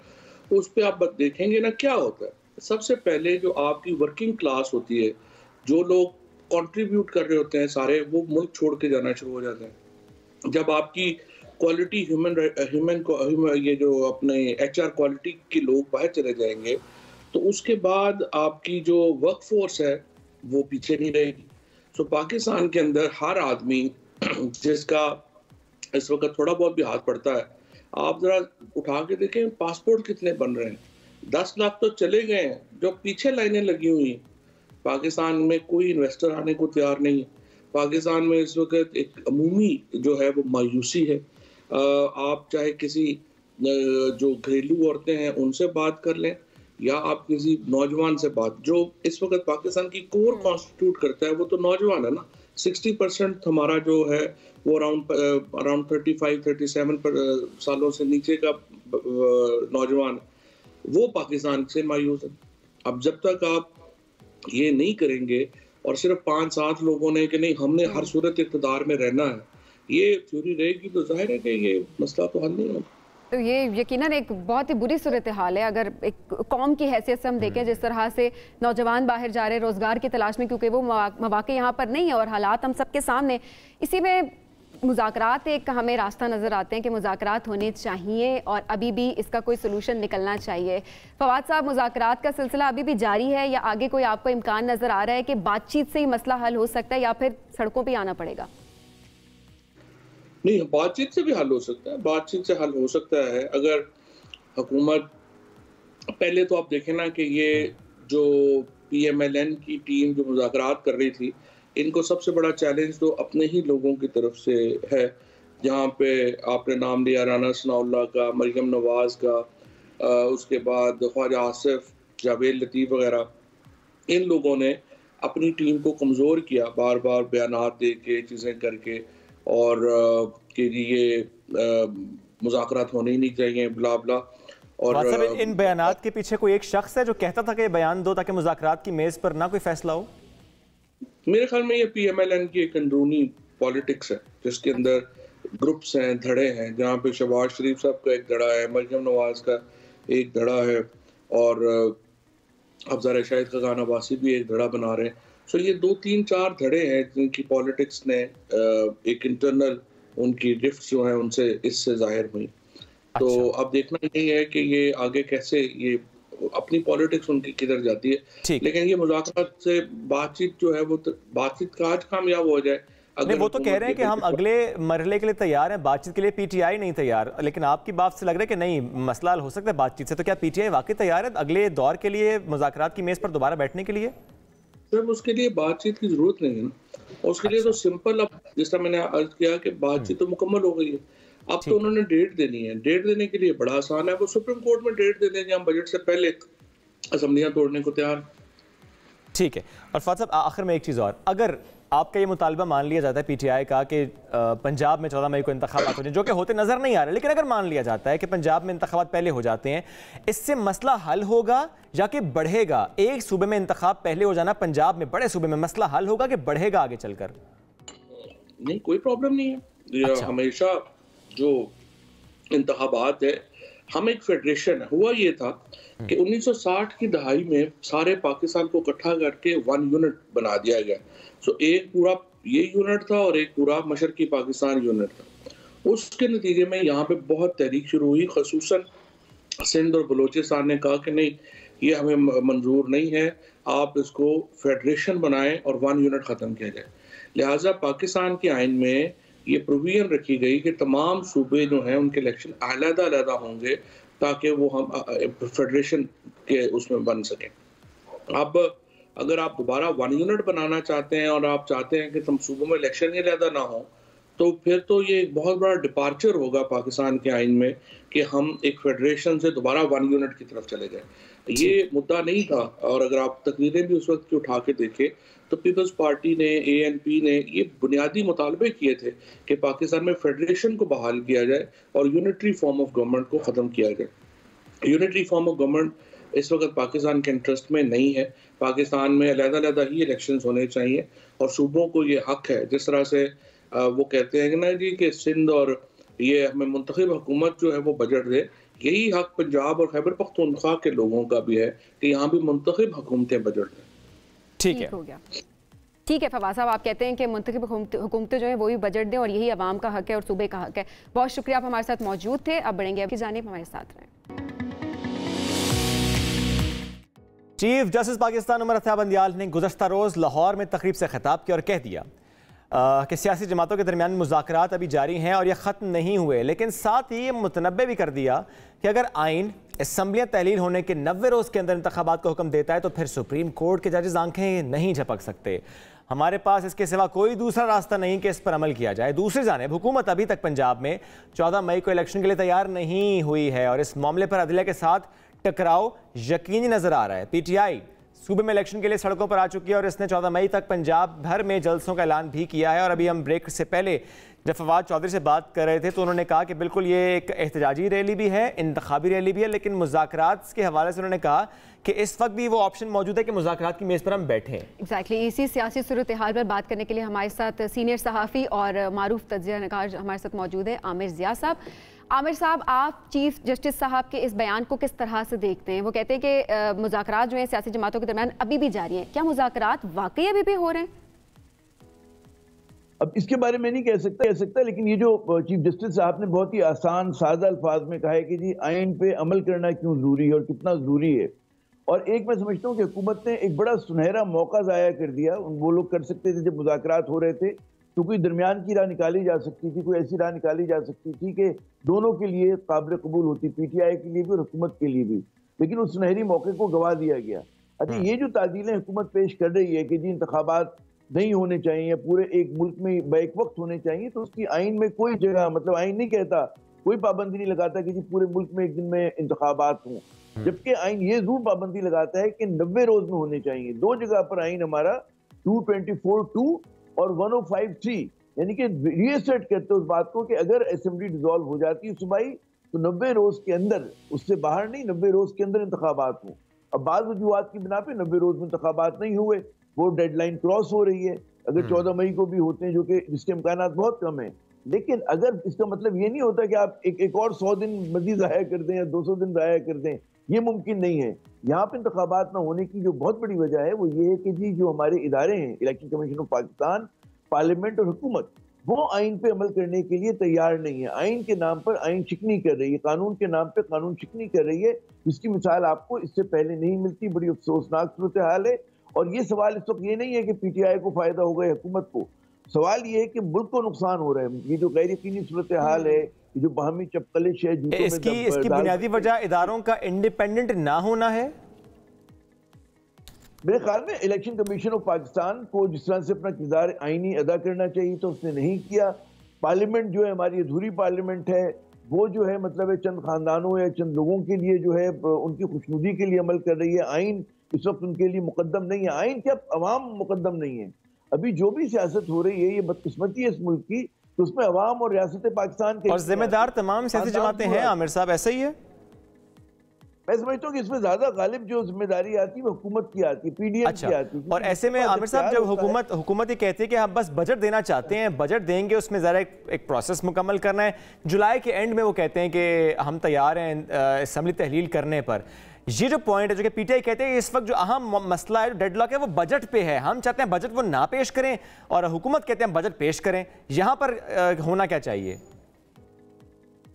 उस पे आप देखेंगे ना क्या होता है। सबसे पहले जो आपकी वर्किंग क्लास होती है, जो लोग कंट्रीब्यूट कर रहे होते हैं सारे, वो मुल्क छोड़ के जाना शुरू हो जाते हैं। जब आपकी क्वालिटी ह्यूमन ये जो अपने HR क्वालिटी के लोग बाहर चले जाएंगे तो उसके बाद आपकी जो वर्क फोर्स है वो पीछे नहीं रहेगी। सो पाकिस्तान के अंदर हर आदमी जिसका इस वक्त थोड़ा बहुत भी हाथ पड़ता है, आप जरा उठा के देखें पासपोर्ट कितने बन रहे हैं। 10 लाख तो चले गए हैं, जो पीछे लाइनें लगी हुई हैं। पाकिस्तान में कोई इन्वेस्टर आने को तैयार नहीं है। पाकिस्तान में इस वक्त एक अमूमी जो है वो मायूसी है। आप चाहे किसी जो घरेलू औरतें हैं उनसे बात कर लें या आप किसी नौजवान से बात, जो इस वक्त पाकिस्तान की कोर कॉन्स्टिट्यूट करता है वो तो नौजवान है ना। 60% हमारा जो है वो अराउंड 35-37 सालों से नीचे का नौजवान, वो पाकिस्तान से मायूस है। अब जब तक आप ये नहीं करेंगे और सिर्फ 5-7 लोगों ने कि नहीं हमने हर सूरत इक़्तिदार में रहना है, ये थ्योरी रहेगी तो जाहिर है कि ये मसला तो हल नहीं होगा। तो ये यकीनन एक बहुत ही बुरी सूरत हाल है अगर एक कौम की हैसियत से हम देखें, जिस तरह से नौजवान बाहर जा रहे हैं रोज़गार की तलाश में, क्योंकि वो मौके यहाँ पर नहीं है और हालात हम सबके सामने। इसी में मुज़ाकरात एक हमें रास्ता नज़र आते हैं कि मुज़ाकरात होने चाहिए और अभी भी इसका कोई सलूशन निकलना चाहिए। फवाद साहब, मुज़ाकरात का सिलसिला अभी भी जारी है या आगे कोई आपको इम्कान नज़र आ रहा है कि बातचीत से ही मसला हल हो सकता है या फिर सड़कों पर आना पड़ेगा? नहीं, बातचीत से भी हल हो सकता है, बातचीत से हल हो सकता है अगर हुकूमत, पहले तो आप देखें ना कि ये जो PMLN की टीम जो मुज़ाकरात कर रही थी, इनको सबसे बड़ा चैलेंज तो अपने ही लोगों की तरफ से है। जहाँ पे आपने नाम लिया राना सनाउल्लाह का, मरियम नवाज़ का, उसके बाद ख्वाजा आसिफ, जावेद लतीफ़ वगैरह, इन लोगों ने अपनी टीम को कमज़ोर किया बार बार बयानात दे के, चीज़ें करके, और कि ये मुज़ाकरात होने ही नहीं चाहिए, ब्ला ब्ला। और इन बयानात के पीछे कोई एक शख्स है जो कहता था कि बयान दो ताकि मुज़ाकरात की मेज़ पर ना कोई फैसला हो? मेरे ख्याल में ये PMLN की एक अंदरूनी पॉलिटिक्स है जिसके अंदर ग्रुप्स हैं, धड़े हैं, जहाँ पे शहबाज शरीफ साहब का एक धड़ा है, मरियम नवाज का एक धड़ा है और अफजल शाहिद का खान अब्बासी भी एक धड़ा बना रहे हैं। सो ये 2-3-4 धड़े हैं जिनकी पॉलिटिक्स ने एक इंटरनल उनकी रिफ्ट जो है उनसे इससे जाहिर हुई। तो अब देखना यही है कि ये आगे कैसे ये अपनी पॉलिटिक्स उनकी किधर जाती है, लेकिन ये मुज़ाकरात से बातचीत जो है वो बातचीत का आज कामयाब हो जाए। नहीं, वो तो कह रहे हैं कि हम अगले मरहले के लिए तैयार हैं, बातचीत के लिए पीटीआई नहीं तैयार, लेकिन आपकी बात से लग रहा है कि नहीं, मसला हल हो सकता है बातचीत से। तो क्या पीटीआई वाकई तैयार है अगले दौर के लिए मुज़ाकरात की मेज़ पर दोबारा बैठने के लिए? सर उसके लिए बातचीत की जरूरत नहीं है ना, उसके लिए तो सिंपल, अब जिस तरह मैंने अर्ज किया कि बातचीत तो मुकम्मल हो गई है, अब तो उन्होंने डेट देनी है। डेट देने के लिए बड़ा आसान है, वो सुप्रीम कोर्ट में डेट दे देंगे, हम बजट से पहले असम्बलियां तोड़ने को तैयार। ठीक है। और फात साहब आखिर में एक चीज़ और, अगर आपका ये मुतालबा मान लिया जाता है पीटीआई का कि पंजाब में 14 मई को इंतखाबात हो जाए, जो कि होते नजर नहीं आ रहे, लेकिन अगर मान लिया जाता है कि पंजाब में इंतखाबात पहले हो जाते हैं, इससे मसला हल होगा या कि बढ़ेगा? एक सूबे में इंतखाब पहले हो जाना पंजाब में, बड़े सूबे में, मसला हल होगा कि बढ़ेगा आगे चलकर? नहीं, कोई प्रॉब्लम नहीं है। अच्छा। हमेशा जो इंतखाबात है, हम एक फेडरेशन है, हुआ ये था कि 1960 की दहाई में सारे पाकिस्तान को इकट्ठा करके 1 यूनिट बना दिया गया। सो एक पूरा ये यूनिट था और एक पूरा मशरकी पाकिस्तान यूनिट था। उसके नतीजे में यहाँ पे बहुत तहरीक शुरू हुई, खसूसन सिंध और बलूचिस्तान ने कहा कि नहीं, ये हमें मंजूर नहीं है, आप इसको फेडरेशन बनाएं और 1 यूनिट ख़त्म किया जाए। लिहाजा पाकिस्तान के आइन में ये प्रोविजन रखी गई कि तमाम सूबे जो हैं उनके इलेक्शन अलग-अलग होंगे ताकि वो हम फेडरेशन के उसमें बन सकें। अब अगर आप दोबारा 1 यूनिट बनाना चाहते हैं और आप चाहते हैं कि तुम सूबों में इलेक्शन ही अलग ना हो, तो फिर तो ये एक बहुत बड़ा डिपार्चर होगा पाकिस्तान के आइन में कि हम एक फेडरेशन से दोबारा 1 यूनिट की तरफ चले जाएं। ये मुद्दा नहीं था, और अगर आप तकरीरें भी उस वक्त की उठा के देखें तो पीपल्स पार्टी ने, ANP ने ये बुनियादी मुतालबे किए थे कि पाकिस्तान में फेडरेशन को बहाल किया जाए और यूनिटरी फॉर्म ऑफ गवर्नमेंट को ख़त्म किया जाए। यूनिटरी फॉर्म ऑफ गवर्नमेंट इस वक्त पाकिस्तान के इंटरेस्ट में नहीं है। पाकिस्तान में अलग-अलग ही इलेक्शंस होने चाहिए और सूबों को ये हक है, जिस तरह से वो कहते हैं ना जी कि सिंध और ये हमें मुंतखब हुकूमत जो है वो बजट दे, यही हक पंजाब और खैबर पख्तूनख्वा के लोगों का भी है कि यहाँ भी मुंतखब हुकूमतें बजट दें। ठीक है, हो गया। ठीक है फवाद साहब, आप कहते हैं कि मुंतखब हुकूमतें जो है वो भी बजट दें और यही अवाम का हक है और सूबे का हक है। बहुत शुक्रिया, आप हमारे साथ मौजूद थे। अब बढ़ेंगे आपकी जानिब, हमारे साथ रहें। चीफ जस्टिस पाकिस्तान उमर अता बंदियाल ने गुज़श्ता रोज़ लाहौर में तकरीब से खिताब किया और कह दिया कि सियासी जमातों के दरमियान मुज़ाकरात अभी जारी हैं और ये ख़त्म नहीं हुए, लेकिन साथ ही ये मुतनब्बे भी कर दिया कि अगर आइन असम्बलियाँ तहलील होने के 90 रोज़ के अंदर इंतखाबात का हुक्म देता है तो फिर सुप्रीम कोर्ट के जजेस आंखें नहीं झपक सकते। हमारे पास इसके सिवा कोई दूसरा रास्ता नहीं कि इस पर अमल किया जाए। दूसरी जानिब हुकूमत अभी तक पंजाब में 14 मई को इलेक्शन के लिए तैयार नहीं हुई है और इस मामले पर अदलिया के साथ टकराव यकीनी नजर आ रहा है। पीटीआई सूबे में इलेक्शन के लिए सड़कों पर आ चुकी है और इसने 14 मई तक पंजाब भर में जलसों का ऐलान भी किया है। और अभी हम ब्रेक से पहले जब फवाद चौधरी से बात कर रहे थे तो उन्होंने कहा कि बिल्कुल ये एक एहतजाजी रैली भी है, इंतखाबी रैली भी है, लेकिन मुज़ाकरात के हवाले से उन्होंने कहा कि इस वक्त भी वो ऑप्शन मौजूद है कि मुज़ाकरात की मेज़ पर हम बैठें। एग्जैक्टली इसी सियासी सूरत हाल पर बात करने के लिए हमारे साथ सीनियर सहाफ़ी और मारूफ तज्ज़िया नगार हमारे साथ मौजूद है आमिर ज़िया साहब। आमिर साहब, आप चीफ जस्टिस साहब के इस बयान को किस तरह से देखते हैं? वो कहते हैं कि मुज़ाकरात जो हैं सियासी जमातों के दरमियान अभी भी जारी हैं। क्या मुज़ाकरात वाकई अभी भी हो रहे हैं? अब इसके बारे में नहीं कह सकता, लेकिन ये जो चीफ जस्टिस साहब ने बहुत ही आसान सादा अल्फाज में कहा है कि जी आइन पे अमल करना क्यों ज़रूरी है और कितना ज़रूरी है। और एक मैं समझता हूँ कि हुकूमत ने एक बड़ा सुनहरा मौका ज़ाया कर दिया। वो लोग कर सकते थे जब मुज़ाकरात हो रहे थे तो कोई दरमियान की राह निकाली जा सकती थी, कोई ऐसी राह निकाली जा सकती थी कि दोनों के लिए काबिल कबूल होती, पीटीआई के लिए भी और हुकूमत के लिए भी, लेकिन उस सुनहरी मौके को गवा दिया गया। अच्छा, ये जो तादीलें हुकूमत पेश कर रही है कि जी इंतखाबात नहीं होने चाहिए, पूरे एक मुल्क में बैक वक्त होने चाहिए, तो उसकी आइन में कोई जगह, मतलब आइन नहीं कहता, कोई पाबंदी नहीं लगाता कि जी पूरे मुल्क में एक दिन में इंतखाबात हों, जबकि आइन ये जरूर पाबंदी लगाता है कि 90 रोज में होने चाहिए। दो जगह पर आइन हमारा 224(2) और 105(3) यानी कि रीअसर्ट करते उस बात को कि अगर असेंबली डिसॉल्व हो जाती है सुबाई तो 90 रोज के अंदर, उससे बाहर नहीं, 90 रोज के अंदर इंतखाबात हों। अब बाद वजूहात की बिना पे 90 रोज में इंतखाबात नहीं हुए, वो डेडलाइन क्रॉस हो रही है। अगर 14 मई को भी होते हैं, जो कि जिसके इम्कानात बहुत कम है, लेकिन अगर इसका मतलब ये नहीं होता कि आप एक और 100 दिन मजीद ज़ाया कर दें या 200 दिन ज़ाया कर दें, ये मुमकिन नहीं है। यहाँ पे इंतखाबात ना होने की जो बहुत बड़ी वजह है वो ये है कि जी जो हमारे इदारे हैं, election commission of Pakistan, parliament और हुकूमत, वो आइन पे अमल करने के लिए तैयार नहीं है। आइन के नाम पर आइन शिकनी कर रही है, कानून के नाम पे कानून शिकनी कर रही है, जिसकी मिसाल आपको इससे पहले नहीं मिलती। बड़ी अफसोसनाक सूरत हाल है। और ये सवाल इस वक्त ये नहीं है कि PTI को फायदा होगा या हुकूमत को, सवाल ये है कि मुल्क को नुकसान हो रहा है। ये जो गैर यकीनी सूरत हाल है, ये जो बाहमी चपकलिश है, इसकी बुनियादी वजह इदारों का इंडिपेंडेंट ना होना है। मेरे ख्याल में इलेक्शन कमीशन ऑफ पाकिस्तान को जिस तरह से अपना किरदार आईनी अदा करना चाहिए तो उसने नहीं किया। पार्लियामेंट जो है हमारी अधूरी पार्लियामेंट है, वो जो है मतलब है चंद खानदानों या चंद लोगों के लिए जो है उनकी खुशनुदी के लिए अमल कर रही है। आइन इस वक्त उनके लिए मुकद्दम नहीं है। आइन क्या, अवाम मुकद्दम नहीं है। अभी जो भी सियासत हो रही है, ये बदकिस्मती है इस मुल्क की, तो उसमें अवाम और रियासत पाकिस्तान के और जिम्मेदार तमाम सियासी जमातें हैं। आमिर साहब ऐसा ही है? मैं समझता हूँ कि इसमें ज्यादा गालिब जो जिम्मेदारी आती है वो हुकूमत की आती है, PDM की आती है। और ऐसे में आमिर साहब जब हुकूमत ये कहती है कि हम बस बजट देना चाहते हैं, बजट देंगे, उसमें ज़रा एक प्रोसेस मुकम्मल करना है, जुलाई के एंड में वो कहते हैं कि हम तैयार हैं असम्बली तहलील करने पर। ये जो पॉइंट है जो कि PTI कहते हैं इस वक्त जो अहम मसला है, जो डेडलॉक है, वो बजट पे है। हम चाहते हैं बजट वो ना पेश करें और हुकूमत कहते हैं बजट पेश करें। यहाँ पर होना क्या चाहिए?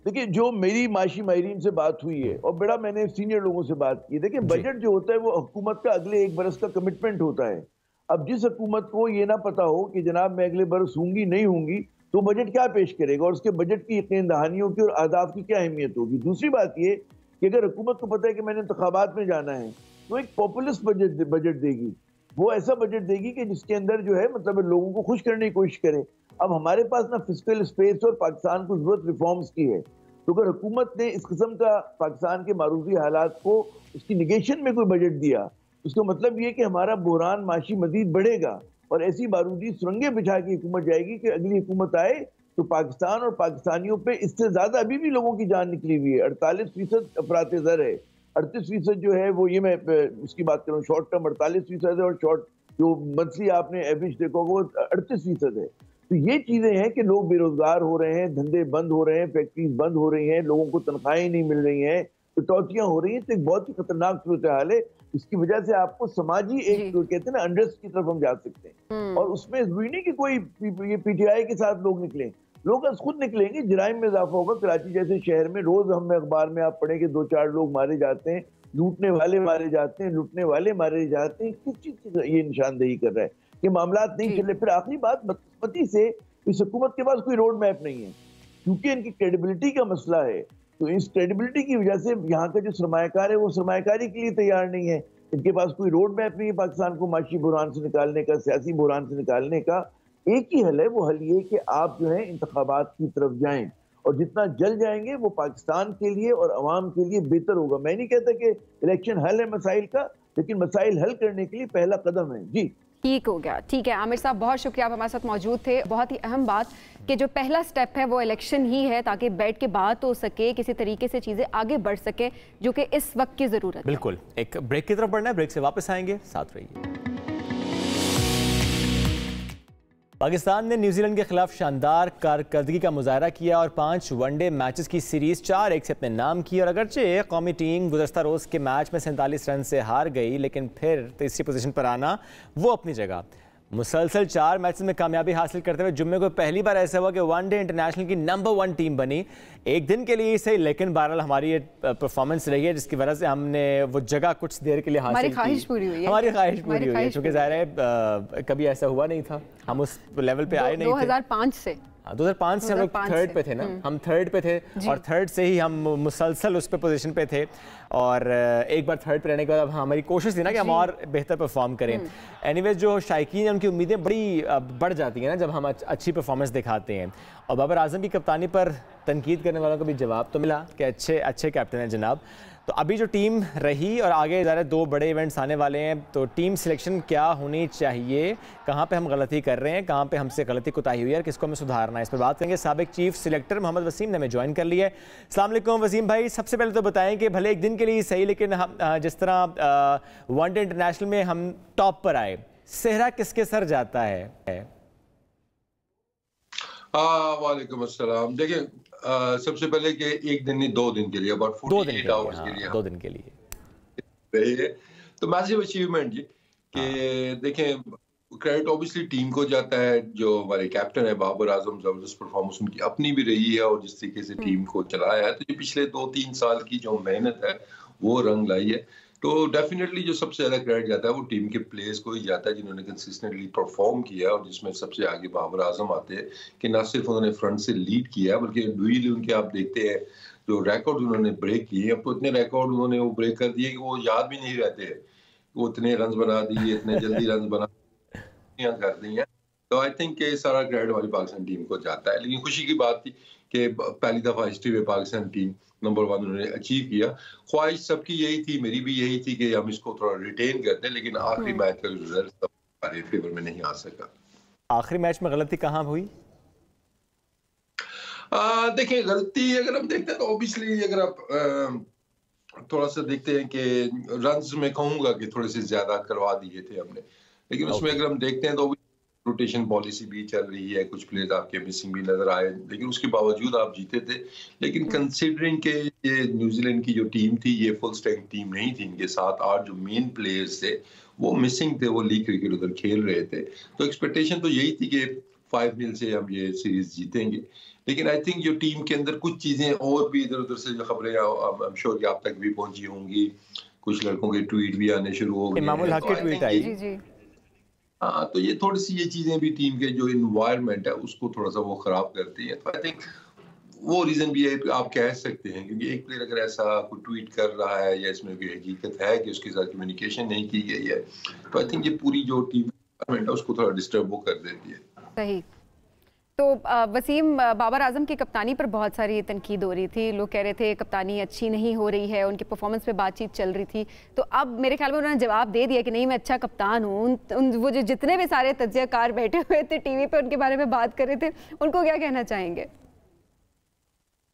देखिए, जो मेरी माशी माहिरीन से बात हुई है और बड़ा मैंने सीनियर लोगों से बात की, देखिए बजट जो होता है वो हुकूमत का अगले 1 बरस का कमिटमेंट होता है। अब जिस हुकूमत को ये ना पता हो कि जनाब मैं अगले बरस हूंगी नहीं हूंगी, तो बजट क्या पेश करेगा और उसके बजट की यकीन दहानियों की और आदाब की क्या अहमियत होगी। दूसरी बात ये कि अगर हुकूमत को पता है कि मैंने इंतखाबात में जाना है, तो एक पॉपुलिस्ट बजट देगी। वो ऐसा बजट देगी कि जिसके अंदर जो है मतलब लोगों को खुश करने की कोशिश करे। अब हमारे पास ना फिस्कल स्पेस और पाकिस्तान को जरूरत रिफॉर्म्स की है, तो अगर हुकूमत ने इस किस्म का पाकिस्तान के मारूफी हालात को उसकी निगेशन में कोई बजट दिया, उसका मतलब ये कि हमारा बुहरान माशी मजीद बढ़ेगा और ऐसी बारूदी सुरंगें बिछा के हुकूमत जाएगी कि अगली हुकूमत आए तो पाकिस्तान और पाकिस्तानियों पे इससे ज्यादा अभी भी लोगों की जान निकली हुई है। 48% अफरात ज़र है, 38% जो है वो, ये मैं उसकी बात करूँ, शॉर्ट टर्म 48% है और शॉर्ट जो मंथली आपने एवरेज देखो वो 38% है। तो ये चीजें हैं कि लोग बेरोजगार हो रहे हैं, धंधे बंद हो रहे हैं, फैक्ट्रीज बंद हो रही हैं, लोगों को तनख्वाहें नहीं मिल रही हैं, कटौतियां हो रही हैं। तो एक बहुत ही खतरनाक सूरत हाल है। इसकी वजह से आपको समाजी एक कहते हैं ना अनरेस्ट की तरफ हम जा सकते हैं। और उसमें जरूरी नहीं कि कोई ये PTI के साथ लोग निकले, लोग खुद निकलेंगे, जराइम में इजाफा होगा। कराची जैसे शहर में रोज हम अखबार में आप पढ़े कि 2-4 लोग मारे जाते हैं, लूटने वाले मारे जाते हैं, लूटने वाले मारे जाते हैं। किस चीज की ये निशानदेही कर रहा है कि मामला नहीं चले। फिर आखिरी बात, बदकिस्मती से इस हुकूमत के पास कोई रोड मैप नहीं है, क्योंकि इनकी क्रेडिबिलिटी का मसला है। तो इस क्रेडिबिलिटी की वजह से यहाँ का जो सरमायाकार है वो सरमायाकारी के लिए तैयार नहीं है। इनके पास कोई रोड मैप नहीं है पाकिस्तान को माशी बुहरान से निकालने का, सियासी बुहरान से निकालने का। एक ही हल है, वो हल ये कि आप जो है इंतखाबात की तरफ जाएं और जितना जल जाएंगे वो पाकिस्तान के लिए और अवाम के लिए बेहतर होगा। मैं नहीं कहता कि इलेक्शन हल है मसाइल का, लेकिन मसाइल हल करने के लिए पहला कदम है। जी ठीक हो गया, ठीक है आमिर साहब, बहुत शुक्रिया, आप हमारे साथ मौजूद थे। बहुत ही अहम बात कि जो पहला स्टेप है वो इलेक्शन ही है, ताकि बैठ के बात हो सके, किसी तरीके से चीज़ें आगे बढ़ सके, जो कि इस वक्त की ज़रूरत है। बिल्कुल, एक ब्रेक की तरफ बढ़ना है, ब्रेक से वापस आएंगे, साथ रहिए। पाकिस्तान ने न्यूजीलैंड के खिलाफ शानदार कारकर्दगी का मुजाहरा किया और 5 वनडे मैचेस की सीरीज 4-1 से अपने नाम की। और अगरचे कौमी टीम गुज़श्ता रोज़ के मैच में 47 रन से हार गई, लेकिन फिर तीसरी पोजीशन पर आना वो अपनी जगह। मुसलसल 4 मैचेस में कामयाबी हासिल करते हुए जुम्मे को पहली बार ऐसा हुआ कि वनडे इंटरनेशनल की नंबर 1 टीम बनी। एक दिन के लिए ही सही, लेकिन बहरहाल हमारी ये परफॉर्मेंस रही है जिसकी वजह से हमने वो जगह कुछ देर के लिए हासिल की। हमारी ख्वाहिश पूरी हुई है, हमारी ख्वाहिश पूरी हुई है, क्योंकि ज़ाहिर है कभी ऐसा हुआ नहीं था, हम उस लेवल पे आए नहीं थे। 2005 से 2005 से हम लोग थर्ड पे थे ना, हम थर्ड पे थे और थर्ड से ही हम मुसलसल उस पे पोजीशन पे थे। और एक बार थर्ड पे रहने के बाद अब हमारी कोशिश थी ना कि हम और बेहतर परफॉर्म करें। एनीवेज जो शायकीन है उनकी उम्मीदें बड़ी बढ़ जाती हैं ना जब हम अच्छी परफॉर्मेंस दिखाते हैं। और बाबर आजम की कप्तानी पर तनकीद करने वालों को भी जवाब तो मिला कि अच्छे कैप्टन हैं जनाब। तो अभी जो टीम रही और आगे ज़रा 2 बड़े इवेंट्स आने वाले हैं, तो टीम सिलेक्शन क्या होनी चाहिए, कहाँ पे हम गलती कर रहे हैं, कहाँ पे हमसे गलती कोताही हुई है और किसको हमें सुधारना है, इस पर बात करेंगे। साबिक चीफ सिलेक्टर मोहम्मद वसीम ने हमें ज्वाइन कर लिया है। अस्सलाम वालेकुम वसीम भाई, सबसे पहले तो बताएं कि भले एक दिन के लिए सही, लेकिन हम जिस तरह वनडे इंटरनेशनल में हम टॉप पर आए, सेहरा किसके सर जाता है? वालेकुम अस्सलाम। देखिए सबसे पहले कि एक दिन नहीं 2 दिन के लिए, अबाउट 48 आवर्स के लिए 2 दिन के लिए रही है, तो मैसिव अचीवमेंट जी कि देखें क्रेडिट ऑब्वियसली टीम को जाता है। जो हमारे कैप्टन है बाबर आजम, जबरदस्त परफॉर्मेंस उनकी अपनी भी रही है और जिस तरीके से टीम को चलाया है, तो ये पिछले 2-3 साल की जो मेहनत है वो रंग लाई है। तो डेफिनेटली जो सबसे ज्यादा क्रेडिट जाता है वो टीम के प्लेयर्स को ही जाता है जिन्होंने कंसिस्टेंटली परफॉर्म किया, और जिसमें सबसे आगे बाबर आजम आते हैं कि न सिर्फ उन्होंने फ्रंट से लीड किया बल्कि इंडिविजुअली उनके आप देखते हैं जो रिकॉर्ड उन्होंने ब्रेक किए। अब तो इतने रिकॉर्ड उन्होंने वो ब्रेक कर दिए कि वो याद भी नहीं रहते हैं। वो इतने रन बना दिए, इतने जल्दी रन बना कर दी हैं। तो आई थिंक कि सारा क्रेडिट हमारी पाकिस्तान टीम को जाता है। लेकिन खुशी की बात थी कि पहली दफा हिस्ट्री में पाकिस्तान टीम नंबर 1 उन्होंने अचीव किया। ख्वाहिश सबकी यही थी, मेरी भी यही थी कि हम इसको थोड़ा रिटेन करते हैं, लेकिन आखिरी मैच का रिजल्ट हमारे फेवर में नहीं आ सका। आखिरी मैच में गलती कहाँ हुई? देखिए गलती अगर हम देखते हैं तो ऑब्वियसली अगर आप थोड़ा सा देखते हैं कि रन्स में कहूंगा कि थोड़े से ज्यादा करवा दिए थे हमने, लेकिन उसमें अगर हम देखते हैं तो रोटेशन पॉलिसी भी चल रही है, कुछ प्लेयर्स आपके मिसिंग भी नजर आए, लेकिन उसके बावजूद आप जीते थे। लेकिन कंसीडरिंग के ये न्यूजीलैंड की जो टीम थी ये फुल स्ट्रेंथ टीम नहीं थी, इनके 7-8 जो मेन प्लेयर्स थे वो मिसिंग थे, वो लीग क्रिकेट उधर खेल रहे थे। तो एक्सपेक्टेशन तो यही थी कि 5-0 से हम ये सीरीज जीतेंगे। लेकिन आई थिंक जो टीम के अंदर कुछ चीजें और भी इधर उधर से जो खबरें आई एम श्योर कि आप तक भी पहुंची होंगी, कुछ लड़कों के ट्वीट भी आने शुरू हो गए। इमामुल हक के ट्वीट आई। हाँ, तो ये थोड़ी सी ये चीजें भी टीम के जो इन्वायरमेंट है उसको थोड़ा सा वो खराब करती है। तो आई थिंक वो रीजन भी है, आप कह सकते हैं, क्योंकि एक प्लेयर अगर ऐसा कोई ट्वीट कर रहा है या इसमें कोई हकीकत है कि उसके साथ कम्युनिकेशन नहीं की गई है, तो आई थिंक ये पूरी जो टीम इन्वायरमेंट है उसको थोड़ा डिस्टर्ब वो कर देती है। सही। तो वसीम, बाबर आजम की कप्तानी पर बहुत सारी तनकीद हो रही थी, लोग कह रहे थे कप्तानी अच्छी नहीं हो रही है, उनके परफॉर्मेंस पे बातचीत चल रही थी। तो अब मेरे ख्याल में उन्होंने जवाब दे दिया कि नहीं मैं अच्छा कप्तान हूँ। वो जो जितने भी सारे तज्जियाकार बैठे हुए थे टीवी पे उनके बारे में बात कर रहे थे, उनको क्या कहना चाहेंगे?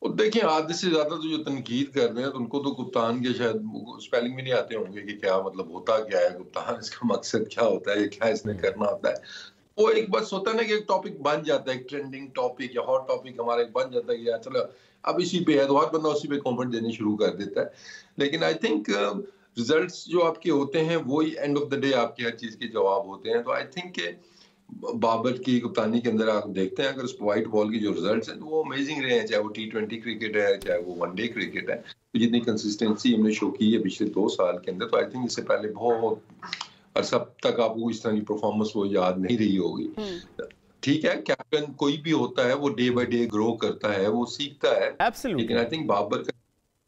देखिए आधे से ज्यादा तो जो तनकीद कर रहे हैं तो उनको तो कप्तान के शायद स्पेलिंग भी नहीं आते होंगे कि क्या मतलब होता क्या है कप्तान, इसका मकसद क्या होता है, क्या इसने करना होता है। वो एक बस होता है ना कि एक टॉपिक बन जाता है, एक ट्रेंडिंग टॉपिक या हॉट टॉपिक हमारा एक बन जाता है कि यार चलो अब इसी पे है, तो हर बंदा उसी पे कमेंट देने शुरू कर देता है। लेकिन आई थिंक रिजल्ट्स जो आपके होते हैं वो ही एंड ऑफ द डे आपकी हर चीज के जवाब होते हैं। तो आई थिंक के बाबर की कप्तानी के अंदर आप देखते हैं अगर व्हाइट बॉल की जो रिजल्ट्स हैं तो वो अमेजिंग रहे हैं, चाहे वो T20 क्रिकेट है चाहे वो वनडे क्रिकेट है। तो जितनी कंसिस्टेंसी हमने शो की है पिछले 2 साल के अंदर, तो आई थिंक इससे पहले बहुत और सब तक आपको इस तरह की परफॉर्मेंस वो याद नहीं रही होगी। ठीक है, कैप्टन कोई भी होता है वो डे बाय डे ग्रो करता है, वो सीखता है। लेकिन आई थिंक बाबर का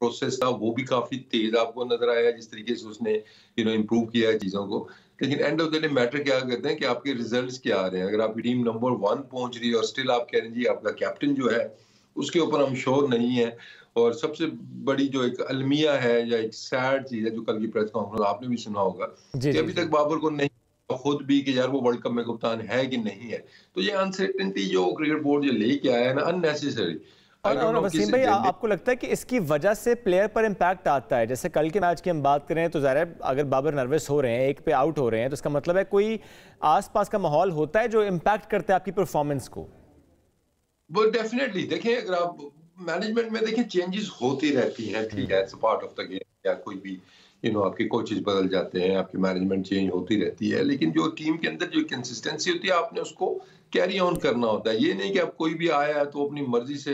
प्रोसेस था वो भी काफी तेज आपको नजर आया, जिस तरीके से उसने इम्प्रूव किया है चीजों को। लेकिन end of the day matter क्या करते हैं कि आपके रिजल्ट्स क्या आ रहे हैं। अगर आपकी टीम नंबर 1 पहुंच रही है और स्टिल आप कह रहे हैं जी आपका कैप्टन जो है उसके ऊपर हम श्योर नहीं है। और सबसे बड़ी जो एक अलमिया है या एक सैड चीज है जो कल की प्रेस कॉन्फ्रेंस आपने भी सुना होगा कि अभी तक बाबर को नहीं खुद भी कि यार वो वर्ल्ड कप में कप्तान है कि नहीं है। तो ये अनसर्टेनिटी जो क्रिकेट बोर्ड जो लेके आया है ना अननेसेसरी। और वसीम भाई आपको लगता है कि इसकी वजह से प्लेयर पर इम्पैक्ट आता है? जैसे कल के मैच की हम बात करें तो ज़ाहिर है अगर बाबर नर्वस हो रहे हैं, एक पे आउट हो रहे हैं, तो इसका मतलब है कोई आसपास का माहौल होता है जो इम्पैक्ट करता है आपकी परफॉर्मेंस को। वो डेफिनेटली देखें, अगर आप मैनेजमेंट में देखें चेंजेस होती रहती हैं, ठीक है, it's part of the game. या कोई भी आपके कोचेस बदल जाते हैं, आपकी मैनेजमेंट चेंज होती रहती है, लेकिन जो टीम के अंदर जो कंसिस्टेंसी होती है आपने उसको कैरी ऑन करना होता है। ये नहीं कि आप कोई भी आया है तो अपनी मर्जी से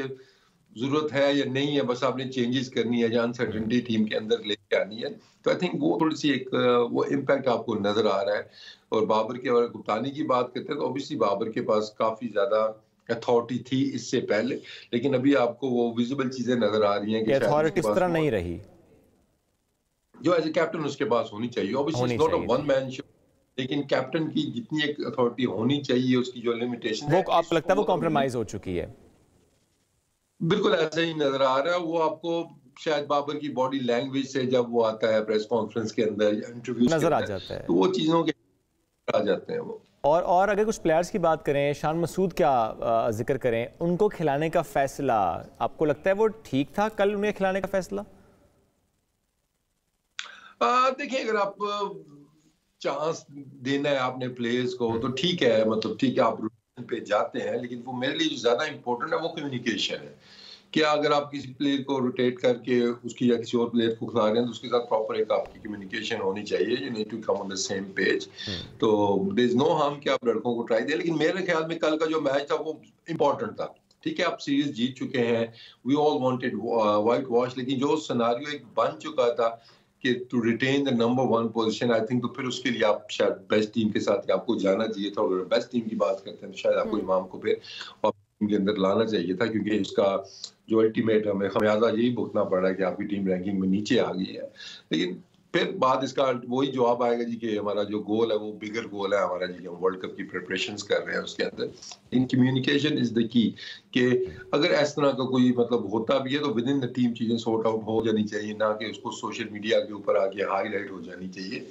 जरूरत है या नहीं है, बस आपने चेंजेस करनी है या अनसर्टेनिटी टीम के अंदर लेके आनी है। तो आई थिंक वो थोड़ी सी एक वो इम्पैक्ट आपको नजर आ रहा है। और बाबर की अगर कप्तानी की बात करते हैं तो ऑब्वियसली बाबर के पास काफी ज्यादा अथॉरिटी थी इससे पहले, लेकिन अभी आपको वो विजिबल चीजें नजर आ रही हैं कि अथॉरिटी इस तरह नहीं रही जो एज ए कैप्टन उसके पास होनी चाहिए। Obviously not a one man show, लेकिन कैप्टन की जितनी एक अथॉरिटी होनी चाहिए उसकी जो लिमिटेशन वो आपको लगता है वो कॉम्प्रोमाइज हो चुकी है? बिल्कुल ऐसा ही नजर आ रहा है। वो आपको शायद बाबर की बॉडी लैंग्वेज से जब वो आता है प्रेस कॉन्फ्रेंस के अंदर इंटरव्यू नजर आ जाता है, तो वो चीजों के आ जाते हैं वो। और अगर कुछ प्लेयर्स की बात करें, शान मसूद क्या जिक्र करें, उनको खिलाने का फैसला आपको लगता है वो ठीक था कल उन्हें खिलाने का फैसला? देखिए अगर आप चांस देना है आपने प्लेयर्स को तो ठीक है, मतलब ठीक है आप पे जाते हैं, लेकिन वो मेरे लिए जो ज्यादा इंपॉर्टेंट है वो कम्युनिकेशन है। क्या अगर आप किसी प्लेयर को रोटेट करके उसकी या किसी और प्लेयर को खिला रहे हैं तो उसके साथ प्रॉपर एक आपकी कम्युनिकेशन होनी चाहिए। You need to come on the same page. तो देयर इज नो हार्म कि आप लड़कों को ट्राई दें, लेकिन मेरे ख्याल में कल का जो मैच था वो इंपॉर्टेंट था। ठीक है, आप सीरीज जीत चुके हैं, we all wanted white wash, लेकिन जो सिनेरियो एक बन चुका था कि to retain the number 1 position, I think तो फिर उसके लिए आप शायद बेस्ट टीम के साथ आपको जाना चाहिए था। और बेस्ट टीम की बात करते हैं तो शायद आपको इमाम को फिर और टीम के अंदर लाना चाहिए था, क्योंकि इसका जो अल्टीमेट हमें खमियाजा यही भुगतना पड़ रहा है कि आपकी टीम रैंकिंग में नीचे आ गई है। लेकिन फिर बाद इसका वही जवाब आएगा जी कि हमारा जो गोल है वो बिगर गोल है हमारा जी, हम वर्ल्ड कप की प्रिपरेशंस कर रहे हैं। उसके अंदर in communication is the key कि अगर इस तरह का कोई मतलब होता भी है तो विद इन द टीम चीजें सॉर्ट आउट हो जानी चाहिए, ना कि उसको सोशल मीडिया के ऊपर आके हाईलाइट हो जानी चाहिए।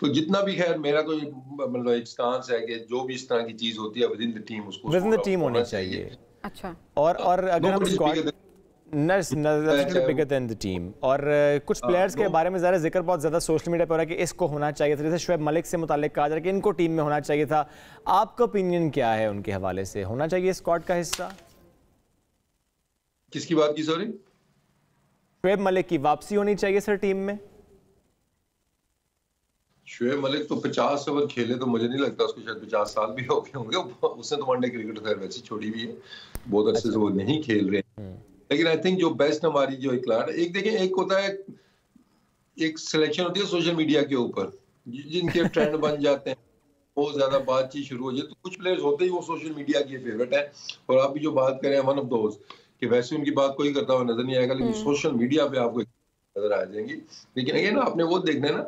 तो जितना भी खैर मेरा तो मतलब एक स्टांस है कि जो भी इस तरह की चीज होती है विद इन द टीम उसको विद इन द टीम होनी चाहिए। अच्छा, और अगर हम squad bigger than the team और कुछ प्लेयर्स के बारे में ज़रा जिक्र बहुत ज़्यादा सोशल मीडिया पर हो रहा है कि इसको होना चाहिए था, जैसे शुएब मलिक से मुतालिक कहा जा रहा है कि इनको टीम में होना चाहिए था। आपका ओपिनियन क्या है उनके हवाले से, होना चाहिए स्क्वाड का हिस्सा? किसकी बात की सॉरी? शुएब मलिक की वापसी होनी चाहिए सर टीम में। शुएब मलिक तो 50 ओवर खेले तो मुझे नहीं लगता उसको शायद 50 साल भी हो गए होंगे। उसने तो वनडे क्रिकेट खैर वैसे छोड़ी भी है, बहुत अच्छे से वो नहीं खेल रहे। लेकिन आई थिंक जो बेस्ट हमारी जो एक देखें, एक होता है एक सिलेक्शन होती है सोशल मीडिया के ऊपर जिनके ट्रेंड बन जाते हैं, बहुत ज्यादा बातचीत शुरू हो जाए, तो कुछ प्लेयर्स होते ही वो सोशल मीडिया के फेवरेट है। और आप भी जो बात करें वन ऑफ दोस्त कि वैसे उनकी बात कोई करता हुआ नजर नहीं आएगा, लेकिन सोशल मीडिया पे आपको नजर आ जाएंगी। लेकिन अगेन आपने वो देखना है ना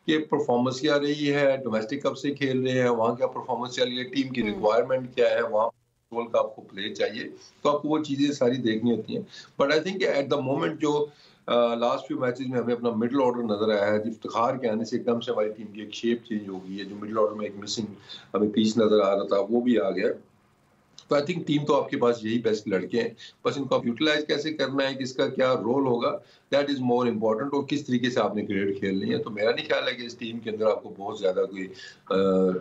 कि परफॉर्मेंस क्या रही है, डोमेस्टिक कप से खेल रहे हैं, वहाँ क्या परफॉर्मेंस चल रही है, टीम की रिक्वायरमेंट क्या है, वहाँ रोल का आपको प्ले चाहिए, तो आपको वो चीजें सारी देखनी होती हैं। But I think at the moment जो लास्ट फ्यू मैचेस में हमें अपना मिडिल ऑर्डर नजर आया है, इफ्तिखार के आने से एकदम से हमारी टीम की एक शेप चेंज हो गई है। जो मिडिल ऑर्डर में एक मिसिंग हमें पीस नजर आ रहा था वो भी आ गया। तो आई थिंक टीम तो आपके पास यही बेस्ट लड़के हैं, बस इनको आप यूटिलाइज कैसे करना है, किसका क्या रोल होगा, दैट इज मोर इम्पोर्टेंट, और किस तरीके से आपने क्रिकेट खेलनी है। तो मेरा नहीं ख्याल है कि इस टीम के अंदर आपको बहुत ज्यादा कोई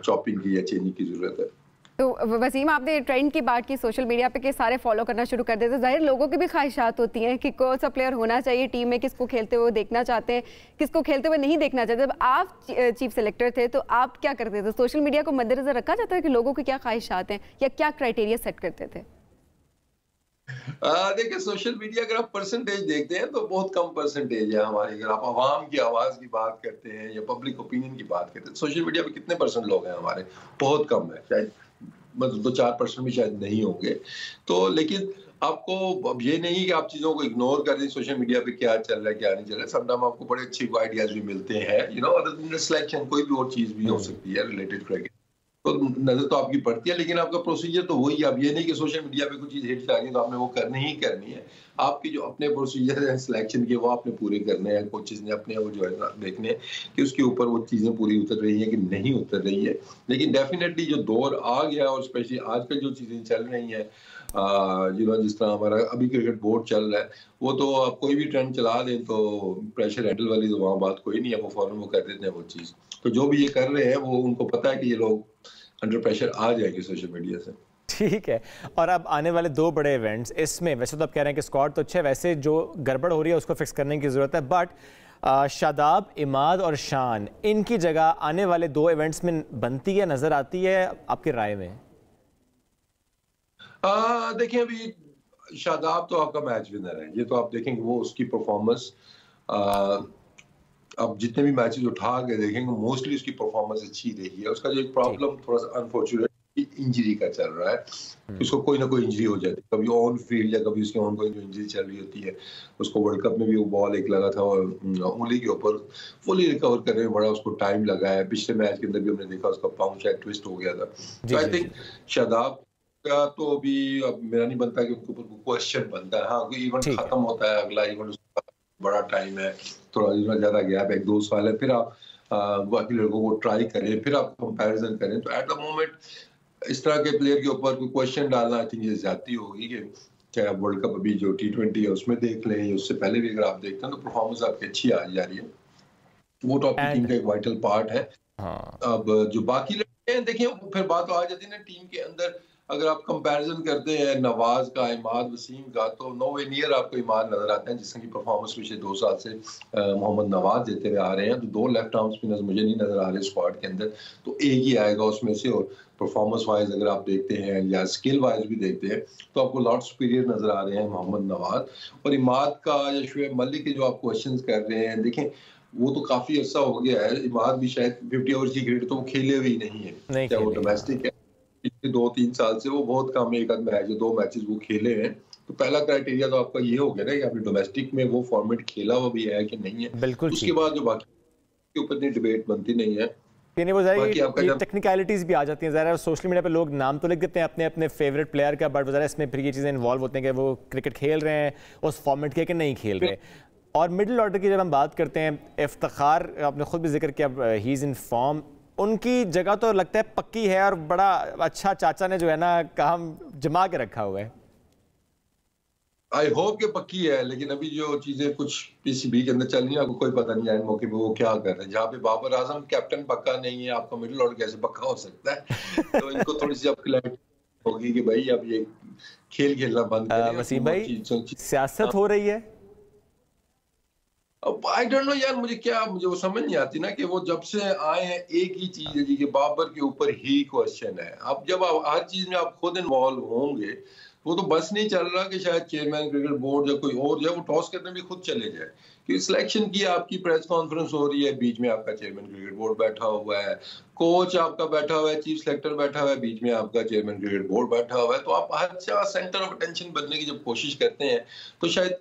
चॉपिंग की या चेंजिंग की जरूरत है। तो वसीम, आपने ट्रेंड की बात की सोशल मीडिया पे कि सारे फॉलो करना शुरू कर देते, जाहिर लोगों की भी ख्वाहिशात होती हैं कि कौन सा प्लेयर होना चाहिए टीम में, किसको खेलते हुए देखना चाहते हैं, किसको खेलते हुए नहीं देखना चाहते। जब आप चीफ सेलेक्टर थे तो आप क्या करते थे? सोशल मीडिया को मद्देनजर रखा जाता है कि लोगों की क्या ख्वाहिशात हैं या क्या क्राइटेरिया सेट करते थे? देखिए, सोशल मीडिया अगर आप परसेंटेज देखते हैं तो बहुत कम परसेंटेज है हमारी। अगर आप आवाम की आवाज की बात करते हैं या पब्लिक ओपिनियन की बात करते हैं, सोशल मीडिया पे कितने परसेंट लोग हैं हमारे? बहुत कम है, शायद मतलब 2-4% भी शायद नहीं होंगे। तो लेकिन आपको अब ये नहीं कि आप चीजों को इग्नोर कर दें, सोशल मीडिया पे क्या चल रहा है क्या नहीं चल रहा है। समटाइम आपको बड़े अच्छे आइडियाज भी मिलते हैं, you know, other than selection कोई भी और चीज भी हो सकती है रिलेटेड क्रिकेट, तो नजर तो आपकी पड़ती है। लेकिन आपका प्रोसीजर तो वही है। अब ये नहीं कि सोशल मीडिया पे कुछ चीज हिट आ गई तो आपने वो करनी ही करनी है। आपकी जो अपने प्रोसीजर है सिलेक्शन के, वो आपने पूरे करने हैं। कोचेज ने अपने वो जो है ना देखने हैं कि उसके ऊपर वो चीजें पूरी उतर रही है कि नहीं उतर रही है। लेकिन डेफिनेटली जो दौर आ गया, और स्पेशली आजकल जो चीजें चल रही हैं, जिस तरह हमारा अभी क्रिकेट बोर्ड चल रहा है, वो तो आप कोई भी ट्रेंड चला दें तो प्रेशर हैंडल वाली तो वहाँ बात कोई नहीं है, वो फौरन वो कर देते हैं वो चीज। तो जो भी ये कर रहे हैं वो उनको पता है कि ये लोग अंडर प्रेशर आ जाएंगे सोशल मीडिया से। ठीक है। और अब आने वाले 2 बड़े इवेंट्स, इसमें वैसे तो आप कह रहे हैं कि स्क्वाड तो अच्छा है, वैसे जो गड़बड़ हो रही है उसको फिक्स करने की ज़रूरत है, बट शादाब, इमाद और शान, इनकी जगह आने वाले 2 इवेंट्स में बनती है, नज़र आती है आपकी राय में? देखिए, अभी शादाब तो आपका मैच विनर है, ये तो आप देखेंगे वो उसकी परफॉर्मेंस, अब जितने भी मैचेस उठा के देखेंगे मोस्टली उसकी परफॉर्मेंस अच्छी रही है। उसका जो एक प्रॉब्लम थोड़ा सा अनफॉर्चुनेट इंजरी का चल रहा है, उसको कोई ना कोई इंजरी हो जाती है, कभी ऑन फील्ड या कभी उसकी ऑन कोई जो इंजरी चल रही होती है। उसको वर्ल्ड कप में भी वो बॉल एक लगा था और उंगली के ऊपर, फुली रिकवर करने में बड़ा उसको टाइम लगा है। पिछले मैच के अंदर भी हमने देखा उसका पाँव शायद ट्विस्ट हो गया था। तो आई थिंक शादाब का तो अभी अब मेरा नहीं बनता कि उनके ऊपर क्वेश्चन बनता है। हाँ, कोई इवेंट खत्म होता है, अगला इवेंट उसका बड़ा टाइम है, थोड़ा ज्यादा गैप, 1-2 साल है, फिर आप बाकी लड़कों को ट्राई करें, फिर आप कंपैरिजन करें। तो एट द मोमेंट इस तरह के प्लेयर के ऊपर कोई क्वेश्चन डालना आई थिंक ये ज्यादती होगी। कि चाहे आप वर्ल्ड कप अभी जो T20 है उसमें देख लें, या उससे पहले भी अगर आप देखते हैं तो परफॉर्मेंस आपकी अच्छी आ जा रही है, वो टॉप की टीम का एक वाइटल पार्ट है। अब जो बाकी लड़के हैं, देखिए फिर बात तो आ जाती है ना टीम के अंदर अगर आप कंपैरिजन करते हैं नवाज का, इमाद वसीम का, तो नो वे नियर आपको इमाद नजर आते हैं जिसकी परफॉर्मेंस पिछले 2 साल से मोहम्मद नवाज देते हुए आ रहे हैं। तो 2 लेफ्ट आर्म स्पिनर्स मुझे नहीं नजर आ रहे स्क्वाड के अंदर, तो एक ही आएगा उसमें से। और परफॉर्मेंस वाइज अगर आप देखते हैं या स्किल वाइज भी देखते हैं तो आपको लॉट सुपीरियर नजर आ रहे हैं मोहम्मद नवाज। और इमाद का या शुएब मलिक के जो आप क्वेश्चन कर रहे हैं, देखें वो तो काफी अर्सा हो गया है, इमाद भी शायद 50 ओवर की क्रिकेट तो वो खेले हुए ही नहीं है, चाहे वो डोमेस्टिक है। पिछले 2-3 साल से वो बहुत कम, एक आध मैच 2 मैचेस वो खेले हैं। तो पहला क्राइटेरिया तो आपका ये हो गया ना कि आपने डोमेस्टिक में वो फॉर्मेट खेला हुआ भी है कि नहीं है। बिल्कुल। उसके बाद जो बाकी के ऊपर इतनी डिबेट बनती नहीं है, ये टेक्निकलिटीज भी आ जाती हैं ज़रा। सोशल मीडिया पे लोग नाम तो लिख देते हैं अपने अपने फेवरेट प्लेयर का, बट ज़रा इसमें फिर ये चीज़ें इन्वॉल्व होते हैं कि वो क्रिकेट खेल रहे हैं उस फॉर्मेट के कि नहीं खेल रहे। और मिडिल ऑर्डर की जब हम बात करते हैं, इफ्तिखार आपने खुद भी जिक्र किया, ही इज़ इन फॉर्म, उनकी जगह तो लगता है पक्की है और बड़ा अच्छा चाचा ने जो है ना काम जमा के रखा हुआ है। आई होप के पक्की है, लेकिन अभी जो चीजें कुछ पीसीबी के अंदर चल रही है आपको कोई पता नहीं है मौके पे वो क्या कर रहे हैं। जहाँ पे बाबर आजम कैप्टन पक्का नहीं है, आपका मिडिल ऑर्डर कैसे पक्का हो सकता है? तो इनको थोड़ी सी अब क्लैरिटी होगी कि भाई अब ये खेल खेलना बंद करें। वसीम भाई, सियासत हो रही है? अब आई डोंट नो यार, मुझे वो समझ नहीं आती ना कि वो जब से आए हैं एक ही चीज है जी कि बाबर के ऊपर ही क्वेश्चन है। अब जब आप हर चीज में आप खुद इन्वॉल्व होंगे, वो तो बस नहीं चल रहा कि शायद चेयरमैन क्रिकेट बोर्ड या कोई और जो है वो टॉस करने भी खुद चले जाए। कि सिलेक्शन की आपकी प्रेस कॉन्फ्रेंस हो रही है, बीच में आपका चेयरमैन क्रिकेट बोर्ड बैठा हुआ है, कोच आपका बैठा हुआ है, चीफ सेलेक्टर बैठा हुआ है, बीच में आपका चेयरमैन क्रिकेट बोर्ड बैठा हुआ है। तो आप हर सेंटर ऑफ अटेंशन बनने की जब कोशिश करते हैं, तो शायद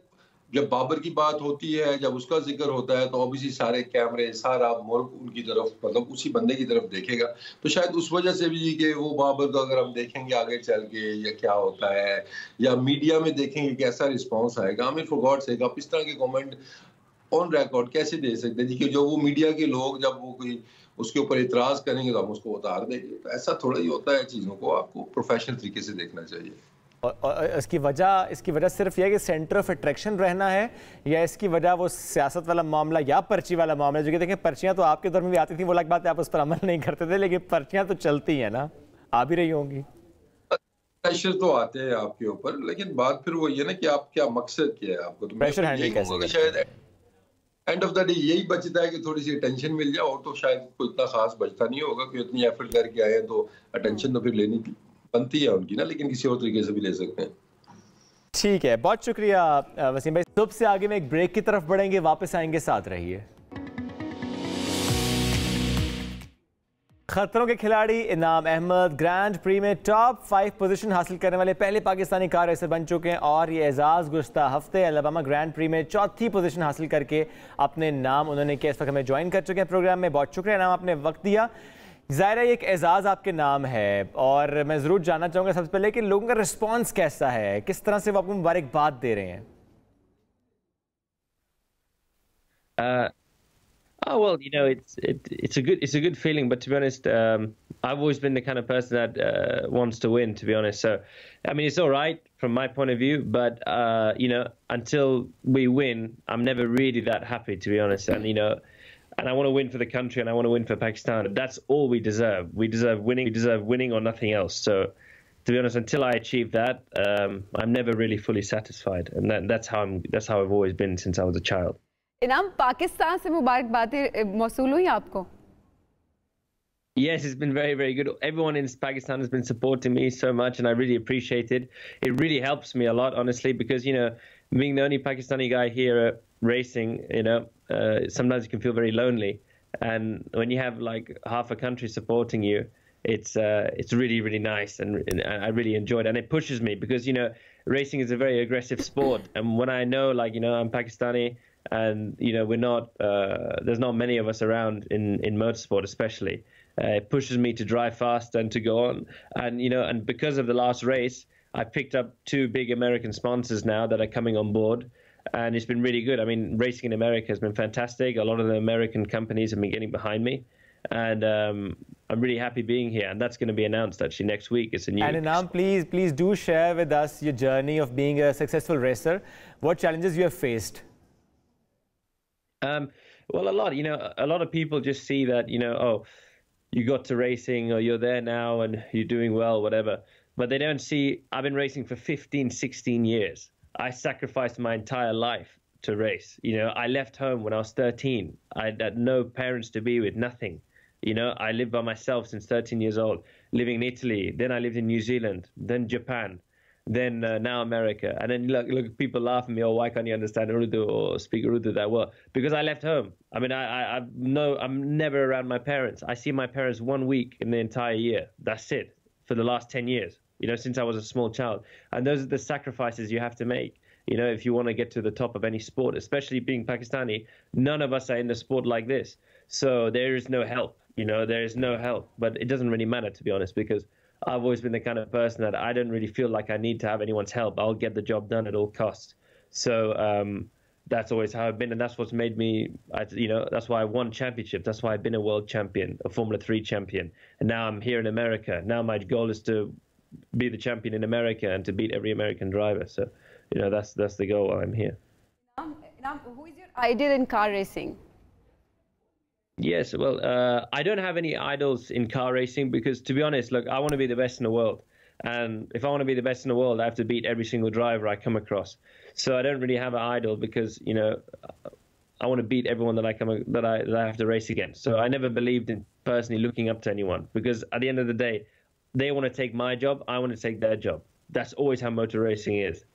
जब बाबर की बात होती है, जब उसका जिक्र होता है, तो ऑब्वियसली सारे कैमरे, सारा मुल्क उनकी तरफ, मतलब उसी बंदे की तरफ देखेगा। तो शायद उस वजह से भी कि वो बाबर का अगर हम देखेंगे आगे चल के या क्या होता है, या मीडिया में देखेंगे कैसा रिस्पॉन्स आएगा, हमें फॉर गॉड सेक आप इस तरह के कमेंट ऑन रिकॉर्ड कैसे दे सकते हैं जी कि जो वो मीडिया के लोग जब वो कोई उसके ऊपर इतराज करेंगे तो हम उसको उतार देंगे। तो ऐसा थोड़ा ही होता है, चीज़ों को आपको प्रोफेशनल तरीके से देखना चाहिए। और इसकी वजह सिर्फ यह है कि सेंटर ऑफ अट्रैक्शन रहना है, या इसकी वजह वो सियासत वाला मामला या पर्ची वाला मामला? जो कि देखें, पर्चियां तो आपके दौर में भी आती थी, वो अलग बात है आप उस पर अमल नहीं करते थे, लेकिन पर्चियां तो चलती हैं ना, आ भी रही होंगी। प्रेशर तो आते हैं आपके ऊपर, लेकिन बात फिर वो ये ना कि आप क्या मकसद क्या है आपको। तो प्रेशर हैंडल कैसे? शायद एंड ऑफ द डे यही बचता है कि थोड़ी सी अटेंशन मिल जाए, और तो शायद कोई इतना खास बचता नहीं होगा कि इतनी एफर्ट करके आए तो अटेंशन तो फिर लेनी बनती है उनकी ना, लेकिन किसी और तरीके से भी ले सकते हैं। ठीक है, बहुत शुक्रिया वसीम भाई। सुबह से आगे में एक ब्रेक की तरफ बढ़ेंगे, वापस आएंगे, साथ रहिए। खतरों के खिलाड़ी इनाम अहमद ग्रैंड प्री में टॉप 5 पोजीशन हासिल करने वाले पहले पाकिस्तानी कार रेसर बन चुके हैं, और ये एजाज गुज़श्ता हफ्ते अलबामा ग्रैंड प्री में 4थी पोजीशन हासिल करके अपने नाम उन्होंने किया। इस वक्त हमें ज्वाइन कर चुके हैं प्रोग्राम में। बहुत शुक्रिया नाम, आपने वक्त दिया। ज़ाहिर है एक एजाज़ आपके नाम है, और मैं ज़रूर जानना चाहूँगा सबसे पहले कि लोगों का रिस्पॉन्स कैसा है, किस तरह से वो आपको मुबारकबाद दे रहे हैं? Oh well, you know, it's a good feeling. But to be honest, I've always been the kind of person that wants to win. To be honest, so I mean, it's all right from my point of view. But you know, until we win, I'm never really that happy. To be honest, and you know, and I want to win for the country, and I want to win for Pakistan. That's all we deserve. We deserve winning. We deserve winning or nothing else. So, to be honest, until I achieve that, I'm never really fully satisfied, and that's how I've always been since I was a child. इनाम, पाकिस्तान से मुबारकबादें मौसूल हुई आपको? Yes, it's been very, very good. Everyone in Pakistan has been supporting me so much, and I really appreciate it. It really helps me a lot, honestly, because, you know, being the only Pakistani guy here racing, you know, sometimes you can feel very lonely. And when you have like half a country supporting you, it's really, really nice, and I really enjoy it. And it pushes me because, you know, racing is a very aggressive sport. And when I know, like, you know, I'm Pakistani, and you know we're not there's not many of us around in motorsport especially, it pushes me to drive fast and to go on. And you know, and because of the last race, I picked up 2 big American sponsors now that are coming on board, and it's been really good. I mean, racing in America has been fantastic. A lot of the American companies have been getting behind me, and I'm really happy being here. And that's going to be announced actually next week. It's a new. And Inam, please do share with us your journey of being a successful racer. What challenges you have faced? Well, a lot. You know, a lot of people just see that, you know, oh, you got to racing, or you're there now and you're doing well, whatever. but they don't see I've been racing for 15, 16 years. I sacrificed my entire life to race. You know, I left home when I was 13. I had no parents to be with, nothing. You know, I lived by myself since 13 years old, living in Italy. Then I lived in New Zealand, then Japan, then now America. And then look, people laugh at me, oh, why can't you understand Urdu or speak Urdu that well? Because I left home. I mean, I'm never around my parents. I see my parents 1 week in the entire year. That's it, for the last 10 years, you know, since I was a small child. And those are the sacrifices you have to make. You know, if you want to get to the top of any sport, especially being Pakistani, none of us are in the sport like this. So there is no help, you know, there is no help. But it doesn't really matter, to be honest, because I've always been the kind of person that I don't really feel like I need to have anyone's help. I'll get the job done at all costs. So that's always how I've been. And that's what's made me, you know, that's why I won championship. That's why I've been a world champion, a Formula 3 champion. And now I'm here in America. Now my goal is to be the champion in America and to beat every American driver. So, you know, that's the goal while I'm here. Who is your idol in car racing? Yes, well, I don't have any idols in car racing because, to be honest, look, I want to be the best in the world. And if I want to be the best in the world, I have to beat every single driver I come across. So I don't really have an idol because, you know, I want to beat everyone that I have to race against. So I never believed in personally looking up to anyone because at the end of the day, they want to take my job, I want to take their job. That's always how motor racing is.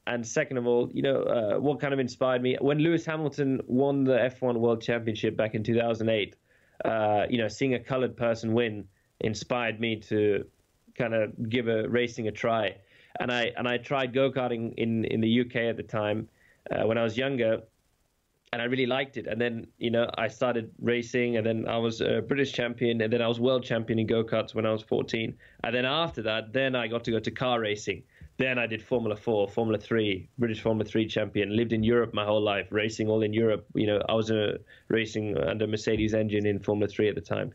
And second of all, you know, what kind of inspired me when Lewis Hamilton won the F1 World Championship back in 2008, you know, seeing a colored person win inspired me to kind of give racing a try. And I tried go-karting in the UK at the time when I was younger, and I really liked it. And then, you know, I started racing, and then I was a British champion, and then I was world champion in go-karts when I was 14. And then after that, then I got to go to car racing. Then I did Formula 4, Formula 3, British Formula 3 champion, lived in Europe my whole life, racing all in Europe. You know, I was racing under Mercedes engine in Formula 3 at the time.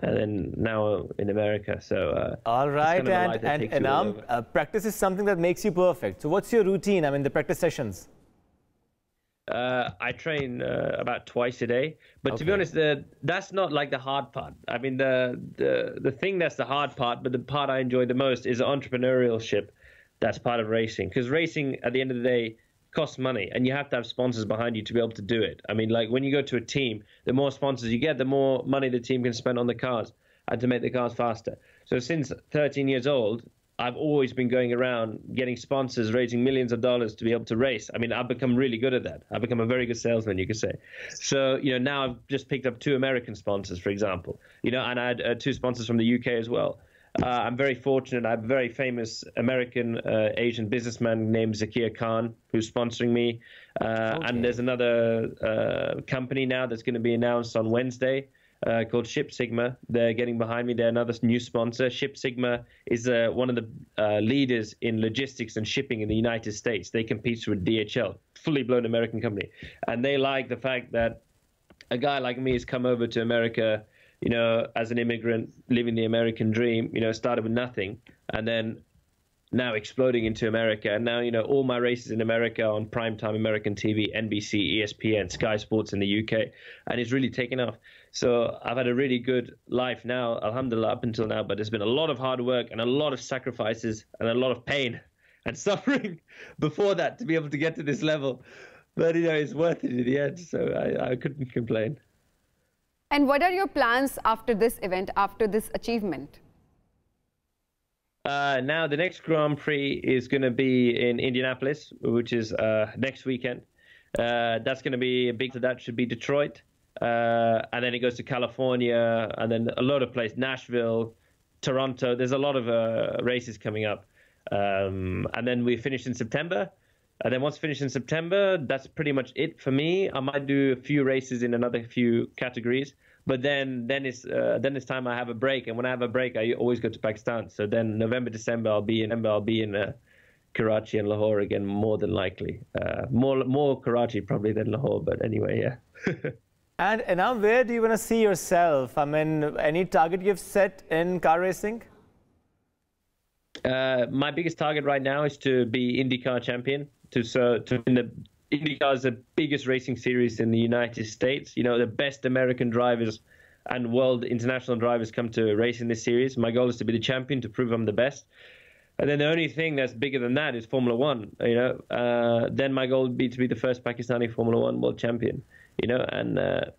And then now in America. So all right, and Inam, practice is something that makes you perfect. So what's your routine? I mean, the practice sessions. I train about twice a day, but Okay. to be honest, that's not like the hard part. I mean, the thing that's the hard part, but the part I enjoy the most is entrepreneurship. That's part of racing, because racing at the end of the day costs money, and you have to have sponsors behind you to be able to do it. I mean, like when you go to a team, the more sponsors you get, the more money the team can spend on the cars and to make the cars faster. So since 13 years old, I've always been going around getting sponsors, raising millions of dollars to be able to race. I mean, I've become really good at that. I've become a very good salesman, you could say. So, you know, now I've just picked up 2 American sponsors, for example, you know, and I had 2 sponsors from the UK as well. I'm very fortunate. I have a very famous American Asian businessman named Zakir Khan who's sponsoring me. And there's another company now that's going to be announced on Wednesday called Ship Sigma. They're getting behind me. They're another new sponsor. Ship Sigma is one of the leaders in logistics and shipping in the United States. They compete with DHL, fully blown American company. And they like the fact that a guy like me has come over to America, you know, as an immigrant, living the American dream, you know, started with nothing and then now exploding into America. And now, you know, all my races in America on primetime American TV, NBC, ESPN, Sky Sports in the UK, and it's really taken off. So I've had a really good life now, alhamdulillah, up until now, but there's been a lot of hard work and a lot of sacrifices and a lot of pain and suffering before that to be able to get to this level. But, you know, it's worth it in the end, so I couldn't complain. And what are your plans after this event, after this achievement? Now, the next Grand Prix is going to be in Indianapolis, which is next weekend. That's going to be a big, so that should be Detroit. And then it goes to California, and then a lot of places, Nashville, Toronto. There's a lot of races coming up. And then we finish in September. And then once finished in September, that's pretty much it for me. I might do a few races in another few categories, but then it's time I have a break. And when I have a break, I always go to Pakistan. So then November, December, I'll be in Karachi and Lahore again, more than likely. More Karachi probably than Lahore, but anyway, yeah. And now, where do you want to see yourself? I mean, any target you've set in car racing? My biggest target right now is to be IndyCar champion. IndyCar is the biggest racing series in the United States. You know, the best American drivers and world international drivers come to race in this series. My goal is to be the champion, to prove I'm the best. And then the only thing that's bigger than that is Formula One, you know. Then my goal would be to be the first Pakistani Formula One world champion, you know, and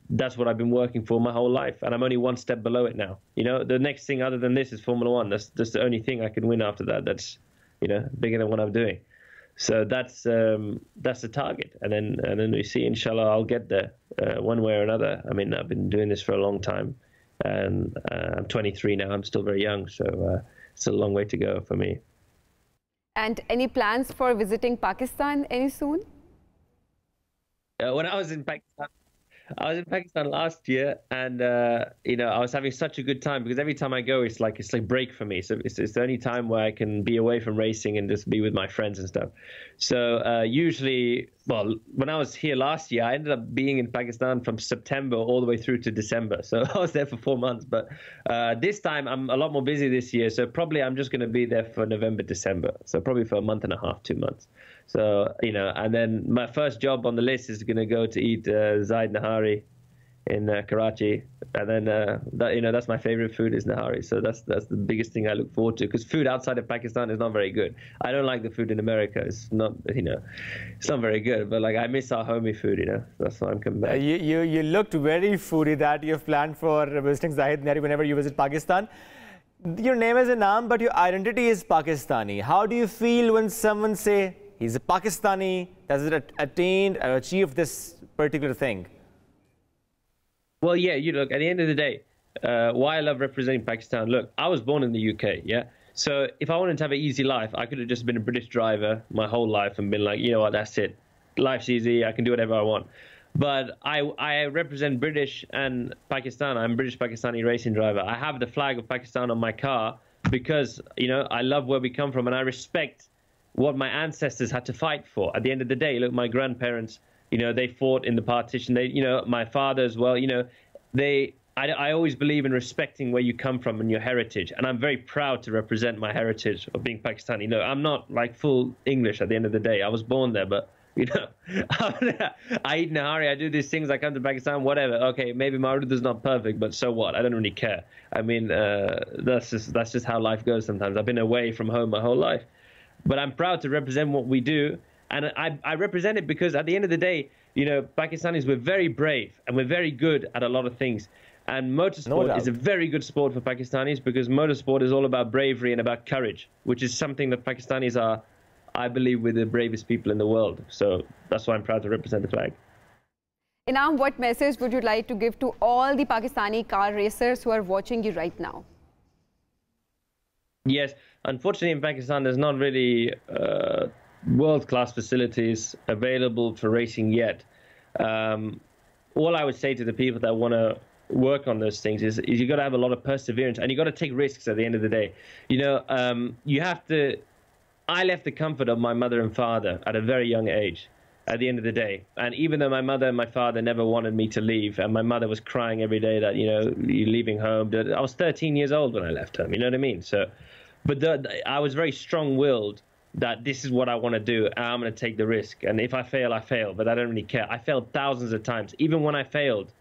that's what I've been working for my whole life. And I'm only one step below it now. You know, the next thing other than this is Formula One. That's the only thing I can win after that. That's, you know, bigger than what I'm doing. So that's the target. And then we see, inshallah, I'll get there one way or another. I mean, I've been doing this for a long time, and I'm 23 now. I'm still very young, so it's a long way to go for me. And any plans for visiting Pakistan any soon? When I was in Pakistan last year, and you know, I was having such a good time because every time I go, it's like break for me. So it's the only time where I can be away from racing and just be with my friends and stuff. So usually, well, when I was here last year, I ended up being in Pakistan from September all the way through to December. So I was there for 4 months. But this time I'm a lot more busy this year. So probably I'm just going to be there for November, December. So probably for a month and a half, 2 months. So, you know, and then my first job on the list is going to go to eat Zaid Nahari in Karachi. And then, that, you know, that's my favorite food is Nahari. So that's the biggest thing I look forward to, because food outside of Pakistan is not very good. I don't like the food in America. It's not, you know, it's not very good. But, like, I miss our homey food, you know. That's why I'm coming back. You looked very foodie that you've planned for visiting Zaid Nahari whenever you visit Pakistan. Your name is Inam, but your identity is Pakistani. How do you feel when someone say, he's a Pakistani, has attained or achieved this particular thing? Well, yeah, you look, at the end of the day, why I love representing Pakistan, look, I was born in the UK, yeah? So if I wanted to have an easy life, I could have just been a British driver my whole life and been like, you know what, that's it. Life's easy, I can do whatever I want. But I represent British and Pakistan. I'm a British Pakistani racing driver. I have the flag of Pakistan on my car because, you know, I love where we come from and I respect what my ancestors had to fight for. At the end of the day, look, my grandparents, you know, they fought in the partition. They, you know, my father as well, you know, I always believe in respecting where you come from and your heritage. And I'm very proud to represent my heritage of being Pakistani. No, I'm not like full English at the end of the day. I was born there, but, you know, I eat Nahari, I do these things, I come to Pakistan, whatever. Okay, maybe my Urdu is not perfect, but so what? I don't really care. I mean, that's just how life goes sometimes. I've been away from home my whole life. But I'm proud to represent what we do. And I represent it because at the end of the day, you know, Pakistanis, we're very brave and we're very good at a lot of things. And motorsport is a very good sport for Pakistanis because motorsport is all about bravery and about courage, which is something that Pakistanis are, I believe, we're the bravest people in the world. So that's why I'm proud to represent the flag. Inam, what message would you like to give to all the Pakistani car racers who are watching you right now? Yes, unfortunately in Pakistan there's not really world-class facilities available for racing yet. All I would say to the people that want to work on those things is you got to have a lot of perseverance and you got to take risks at the end of the day. You know, you have to. I left the comfort of my mother and father at a very young age. At the end of the day, and even though my mother and my father never wanted me to leave, and my mother was crying every day that, you know, you're leaving home. I was 13 years old when I left home. You know what I mean? So, but I was very strong-willed that this is what I want to do, and I'm going to take the risk. And if I fail, I fail, but I don't really care. I failed thousands of times. Even when I failed,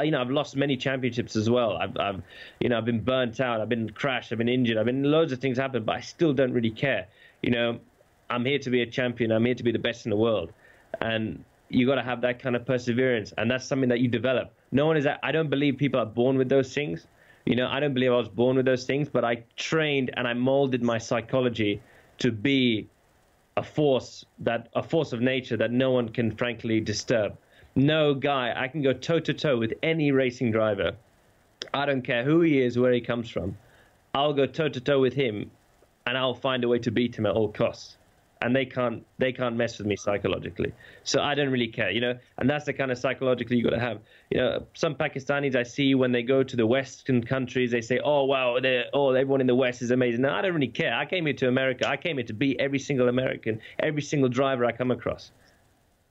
you know, I've lost many championships as well. I've been burnt out. I've been crashed. I've been injured. Loads of things happen, but I still don't really care. You know, I'm here to be a champion. I'm here to be the best in the world. And you got to have that kind of perseverance. And that's something that you develop. No one is that. I don't believe people are born with those things. You know, I don't believe I was born with those things, but I trained and I molded my psychology to be a force of nature that no one can frankly disturb. No guy, I can go toe to toe with any racing driver. I don't care who he is, where he comes from. I'll go toe to toe with him and I'll find a way to beat him at all costs. And they can't mess with me psychologically. So I don't really care, you know, and that's the kind of psychologically you got to have. You know, some Pakistanis I see when they go to the Western countries, they say, oh, wow, everyone in the West is amazing. No, I don't really care. I came here to America. I came here to beat every single American, every single driver I come across.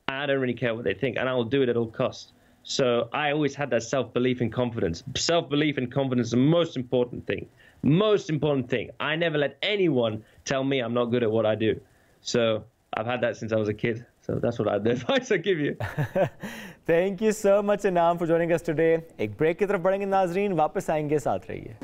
I don't really care what they think, and I will do it at all costs. So I always had that self-belief and confidence. Self-belief and confidence is the most important thing. Most important thing. I never let anyone tell me I'm not good at what I do. So I've had that since I was a kid. So that's what the advice I give you. Thank you so much इनाम फॉर जॉइनिंग अस टुडे। एक ब्रेक की तरफ बढ़ेंगे नाजरीन, वापस आएंगे, साथ रहिए।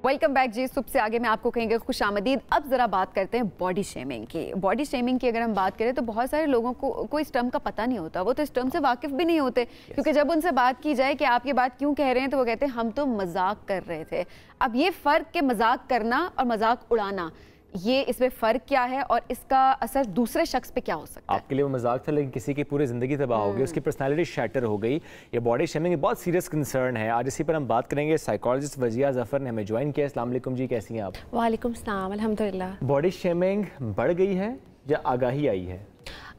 वेलकम बैक जी। सुबह से आगे मैं आपको कहेंगे खुश आमदीद। अब ज़रा बात करते हैं बॉडी शेमिंग की। बॉडी शेमिंग की अगर हम बात करें तो बहुत सारे लोगों को इस टर्म का पता नहीं होता, वो तो इस टर्म से वाकिफ़ भी नहीं होते, क्योंकि जब उनसे बात की जाए कि आप ये बात क्यों कह रहे हैं तो वो कहते हैं हम तो मजाक कर रहे थे। अब ये फ़र्क के मजाक करना और मजाक उड़ाना, ये इसमें फ़र्क क्या है और इसका असर दूसरे शख्स पे क्या हो सकता है? आपके लिए वो मजाक था लेकिन किसी की पूरी ज़िंदगी तबाह हो गई, उसकी पर्सनालिटी शैटर हो गई। ये बॉडी शेमिंग बहुत सीरियस कंसर्न है। आज इसी पर हम बात करेंगे। साइकोलॉजिस्ट वजिया ज़फ़र ने हमें ज्वाइन किया। अस्सलाम वालेकुम जी, कैसी हैं आप? वालेकुम सलाम, अल्हम्दुलिल्लाह। बॉडी शेमिंग बढ़ गई है या आगाही आई है?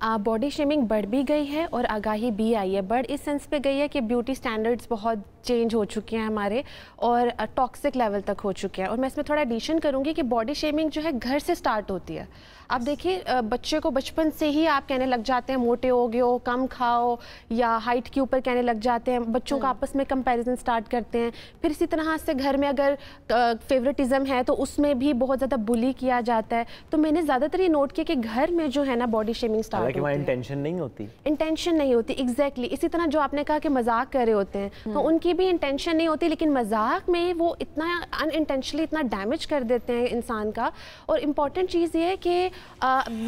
बॉडी शेमिंग बढ़ भी गई है और आगाही भी आई है। बढ़ इस सेंस पे गई है कि ब्यूटी स्टैंडर्ड्स बहुत चेंज हो चुके हैं हमारे और टॉक्सिक लेवल तक हो चुके हैं। और मैं इसमें थोड़ा एडिशन करूँगी कि बॉडी शेमिंग जो है घर से स्टार्ट होती है। आप देखिए बच्चे को बचपन से ही आप कहने लग जाते हैं मोटे हो गए हो, कम खाओ, या हाइट के ऊपर कहने लग जाते हैं। बच्चों का आपस में कंपैरिजन स्टार्ट करते हैं। फिर इसी तरह से घर में अगर फेवरेटिज्म है तो उसमें भी बहुत ज़्यादा बुली किया जाता है। तो मैंने ज़्यादातर ये नोट किया कि घर में जो है ना बॉडी शेमिंग स्टार्ट होती है। इंटेंशन नहीं होती, इंटेंशन नहीं होती, एग्जैक्टली। इसी तरह जो आपने कहा कि मजाक कर रहे होते हैं तो उनकी भी इंटेंशन नहीं होती, लेकिन मजाक में वो इतना अनइंटेंशनली इतना डैमेज कर देते हैं इंसान का। और इम्पॉर्टेंट चीज़ ये है कि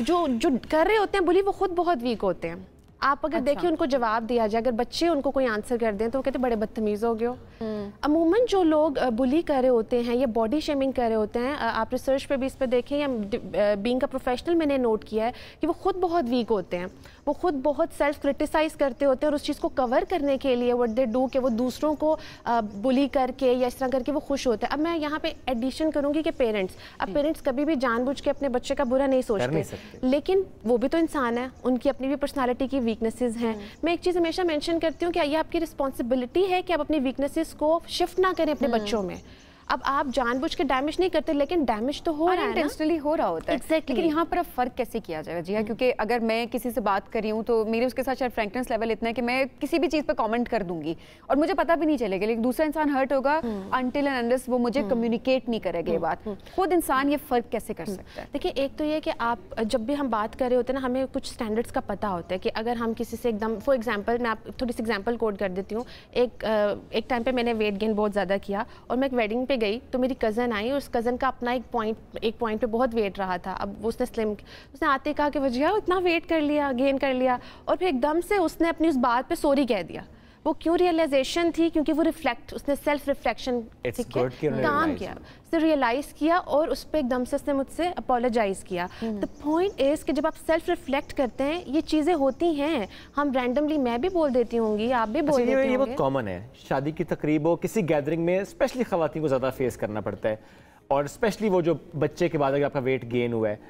जो कर रहे होते हैं बुली, वो खुद बहुत वीक होते हैं। आप अगर देखिए उनको जवाब दिया जाए, अगर बच्चे उनको कोई आंसर कर दें तो वो कहते बड़े बदतमीज़ हो गए हो। अमूमन जो लोग बुली कर रहे होते हैं या बॉडी शेमिंग कर रहे होते हैं, आप रिसर्च पे भी इस पे देखें या बीइंग अ प्रोफेशनल मैंने नोट किया है कि वो खुद बहुत वीक होते हैं। वो खुद बहुत सेल्फ क्रिटिसाइज करते होते हैं और उस चीज़ को कवर करने के लिए व्हाट दे डू कि वो दूसरों को बुली करके या इस तरह करके वो खुश होते हैं। अब मैं यहाँ पे एडिशन करूँगी कि पेरेंट्स, अब पेरेंट्स कभी भी जानबूझ के अपने बच्चे का बुरा नहीं सोचते, लेकिन वो भी तो इंसान है, उनकी अपनी भी पर्सनालिटी की वीकनेसेस हैं। मैं एक चीज़ हमेशा मेंशन करती हूँ कि ये आपकी रिस्पॉन्सिबिलिटी है कि आप अपनी वीकनेसेस को शिफ्ट ना करें अपने बच्चों में। अब आप जानबूझ के डैमेज नहीं करते, लेकिन डैमेज तो हो रहा है, इंटेंशनली हो रहा होता है। Exactly. लेकिन यहाँ पर अब फर्क कैसे किया जाएगा जी? क्योंकि अगर मैं किसी से बात कर रही हूँ तो मेरे उसके साथ शायद फ्रैंकनेस लेवल इतना है कि मैं किसी भी चीज़ पे कमेंट कर दूंगी और मुझे पता भी नहीं चलेगा, लेकिन दूसरा इंसान हर्ट होगा अनटिल एंड अनलेस वो मुझे कम्युनिकेट नहीं करेगा ये बात। खुद इंसान ये फर्क कैसे कर सकता है? देखिए, एक तो ये कि आप जब भी हम बात कर रहे होते हैं ना, हमें कुछ स्टैंडर्ड्स का पता होता है कि अगर हम किसी से एकदम, फॉर एग्जाम्पल मैं आप थोड़ी सी एग्जाम्पल कोड कर देती हूँ। एक टाइम पे मैंने वेट गेन बहुत ज़्यादा किया और मैं एक वेडिंग पे गई तो मेरी कज़न आई और उस कज़न का अपना एक पॉइंट पे बहुत वेट रहा था। अब उसने आते कहा कि वजिया इतना वेट कर लिया, गेन कर लिया, और फिर एकदम से उसने अपनी उस बात पे सॉरी कह दिया। वो क्यों रियलाइजेशन थी, क्योंकि वो उसने सेल्फ रिफ्लेक्शन काम किया, उसने रियलाइज किया और उस पर एकदम से उसने मुझसे अपोलोजाइज किया। द पॉइंट इज कि जब आप सेल्फ रिफ्लेक्ट करते हैं ये चीज़ें होती हैं, हम रैंडमली, मैं भी बोल देती होंगी, आप भी बोल देते होंगे। ये बहुत कॉमन है, शादी की तकरीब हो, किसी गैदरिंग में स्पेशली ख़वातीन को ज़्यादा फेस करना पड़ता है। और स्पेशली वो जो बच्चे के बाद अगर आपका वेट गेन हुआ है,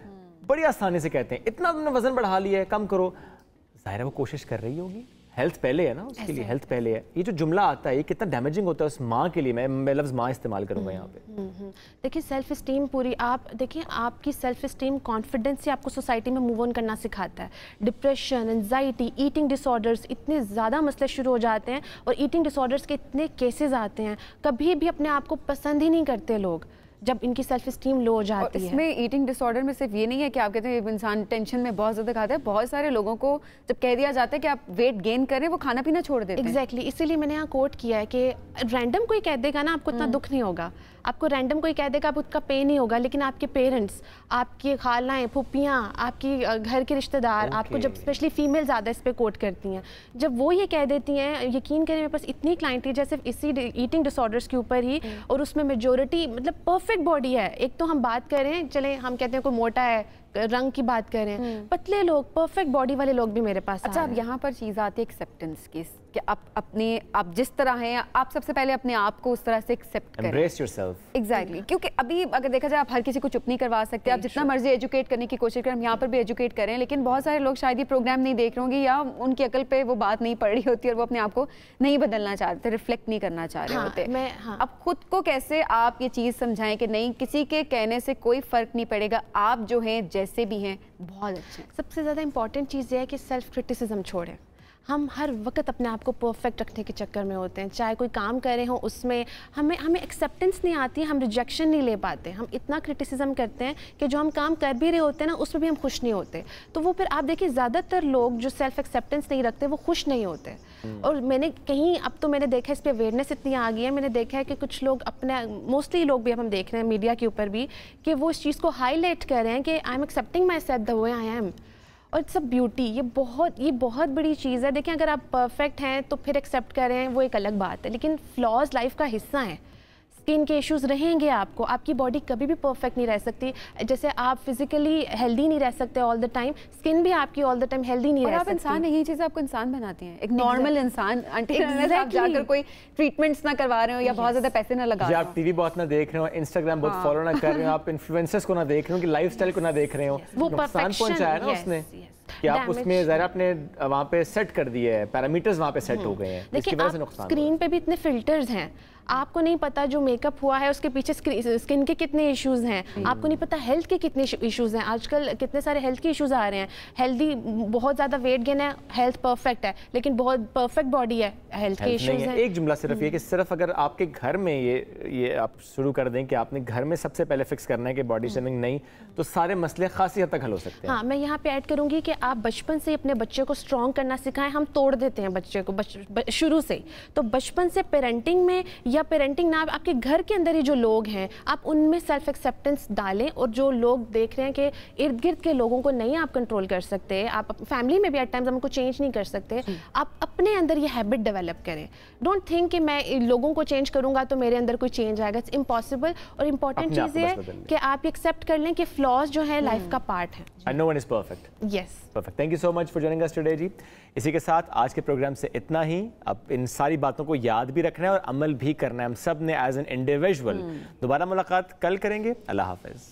बड़ी आसानी से कहते हैं इतना तुमने वजन बढ़ा लिया है, कम करो। ज़ाहिर है वो कोशिश कर रही होगी, हेल्थ पहले है ना उसके लिए, हेल्थ पहले है। ये जो जुमला आता है ये कितना डैमेजिंग होता है उस माँ के लिए। मैं लफ्ज़ माँ इस्तेमाल करूँगा यहाँ पे। देखिए, सेल्फ इस्टीम पूरी, आप देखिए आपकी सेल्फ इस्टीम कॉन्फिडेंस से आपको सोसाइटी में मूव ऑन करना सिखाता है। डिप्रेशन, एंजाइटी, ईटिंग डिसऑर्डर्स, इतने ज़्यादा मसले शुरू हो जाते हैं और ईटिंग डिसऑर्डर्स के इतने केसेस आते हैं। कभी भी अपने आप को पसंद ही नहीं करते लोग जब इनकी सेल्फ स्टीम लो हो जाती है। इसमें ईटिंग डिसऑर्डर में सिर्फ ये नहीं है कि आप कहते हैं इंसान टेंशन में बहुत ज़्यादा खाता है, बहुत सारे लोगों को जब कह दिया जाता है कि आप वेट गेन करें वो खाना पीना छोड़ देते हैं। एग्जैक्टली, इसीलिए मैंने यहाँ कोट किया है कि रैंडम कोई कह देगा ना आपको इतना दुख नहीं होगा, आपको रैंडम कोई कह देगा आप उसका पेन नहीं होगा, लेकिन आपके पेरेंट्स, आपकी खालाएं, फूफियाँ, आपकी घर के रिश्तेदार, आपको जब स्पेशली फीमेल ज़्यादा इस पर कोट करती हैं, जब वो ये कह देती हैं, यकीन करें मेरे पास इतनी क्लाइंट थी जैसे इसी ईटिंग डिसऑर्डर्स के ऊपर ही, और उसमें मेजोरिटी मतलब परफेक्ट बॉडी है। एक तो हम बात करें, चले हम कहते हैं कोई मोटा है, रंग की बात करें, पतले लोग, परफेक्ट बॉडी वाले लोग भी मेरे पास। अच्छा, अब यहाँ पर चीज़ आती है एक्सेप्टेंस की कि आप जिस तरह हैं, आप सबसे पहले अपने आप को उस तरह से एक्सेप्ट करें। Embrace yourself. Exactly. क्योंकि अभी अगर देखा जाए आप हर किसी को चुप नहीं करवा सकते, आप जितना मर्जी एजुकेट करने की कोशिश करें, हम यहाँ पर भी एजुकेट करें, लेकिन बहुत सारे लोग शायद ये प्रोग्राम नहीं देख रहे होंगे या उनकी अकल पे वो बात नहीं पड़ रही होती और वो अपने आप को नहीं बदलना चाहते, रिफ्लेक्ट नहीं करना चाह रहे होते। अब खुद को कैसे आप ये चीज़ समझाएं कि नहीं, किसी के कहने से कोई फर्क नहीं पड़ेगा, आप जो हैं जैसे भी हैं बहुत अच्छे। सबसे ज़्यादा इंपॉर्टेंट चीज़ ये है कि सेल्फ क्रिटिसिज्म छोड़ें। हम हर वक्त अपने आप को परफेक्ट रखने के चक्कर में होते हैं, चाहे कोई काम कर रहे हो उसमें हमें एक्सेप्टेंस नहीं आती है, हम रिजेक्शन नहीं ले पाते, हम इतना क्रिटिसिज्म करते हैं कि जो हम काम कर भी रहे होते हैं ना उसमें भी हम खुश नहीं होते। तो वो फिर आप देखिए ज़्यादातर लोग जो सेल्फ एक्सेप्टेंस नहीं रखते वो खुश नहीं होते। और मैंने कहीं अब तो मैंने देखा इस पर अवेयरनेस इतनी आ गई है, मैंने देखा है कि कुछ लोग अपने मोस्टली लोग भी अब हम देख रहे हैं मीडिया के ऊपर भी कि वो इस चीज़ को हाईलाइट कर रहे हैं कि I am accepting my self the way I am. और इट्स अ ब्यूटी, ये बहुत बड़ी चीज़ है। देखिए अगर आप परफेक्ट हैं तो फिर एक्सेप्ट कर रहे हैं वो एक अलग बात है, लेकिन फ्लॉज लाइफ का हिस्सा हैं। स्किन के इश्यूज रहेंगे, आपकी बॉडी कभी भी परफेक्ट नहीं रह सकती। जैसे आप फिजिकली हेल्दी नहीं रह सकते ऑल द टाइम, स्किन भी आपकी ऑल द टाइम हेल्दी नहीं रह सकती। इंसान यही चीज़ आपको इंसान बनाती हैं, एक नॉर्मल इंसान। आप जाकर कोई ट्रीटमेंट्स ना करवा रहे हो या बहुत ज़्यादा पैसे ना लगा रहे हो, आप टीवी बहुत ना देख रहे हो, इंस्टाग्राम बहुत फॉलो ना कर रहे हो, आप इन्फ्लुएंसर्स को ना देख रहे हो, कि लाइफस्टाइल को ना देख रहे हो, वो नुकसान पहुंचाया ना उसने कि आप उसमें ज़रा अपने वहाँ पे सेट कर दिए है, पैरामीटर्स वहाँ पे सेट हो गए हैं, इसकी वजह से नुकसान। स्क्रीन पे भी इतने फिल्टर्स हैं, आपको नहीं पता जो मेकअप हुआ है उसके पीछे स्किन के कितने इश्यूज हैं, आपको नहीं पता हेल्थ के कितने इश्यूज हैं। आजकल कितने सारे हेल्थ के इश्यूज आ रहे हैं, हेल्दी बहुत ज़्यादा वेट गेन है, हेल्थ परफेक्ट है, लेकिन बहुत परफेक्ट बॉडी है, हेल्थ के इश्यूज हैं। एक जुमला सिर्फ ये कि सिर्फ अगर आपके घर में ये आप शुरू कर दें कि आपने घर में सबसे पहले फिक्स करना है कि बॉडी शेमिंग नहीं, तो सारे मसले खासी हद तक हल हो सकते हैं। हाँ, मैं यहाँ पे ऐड करूँगी कि आप बचपन से अपने बच्चे को स्ट्रॉन्ग करना सिखाएं। हम तोड़ देते हैं बच्चे को शुरू से, तो बचपन से पेरेंटिंग में या पेरेंटिंग ना आपके घर के अंदर ही जो लोग हैं आप उनमें सेल्फ एक्सेप्टेंस डालें। और जो लोग देख रहे हैं कि इर्द गिर्द के लोगों को नहीं आप कंट्रोल कर सकते, आप फैमिली में भी एट टाइम्स हमको चेंज नहीं कर सकते, आप अपने अंदर ये हैबिट डेवलप करें। डोंट थिंक कि मैं लोगों को चेंज करूंगा तो मेरे अंदर कोई चेंज आएगा, इट्स इम्पॉसिबल। और इम्पॉर्टेंट चीज़ ये है कि आप एक्सेप्ट कर लें कि फ्लॉज जो है लाइफ का पार्ट है। And no one is perfect. Yes. Perfect. Thank you so much for joining us today जी। इसी के साथ आज के प्रोग्राम से इतना ही। अब इन सारी बातों को याद भी रखना है और अमल भी करना है हम सब ने एज एन इंडिविजुअल। दोबारा मुलाकात कल करेंगे। अल्लाह हाफिज।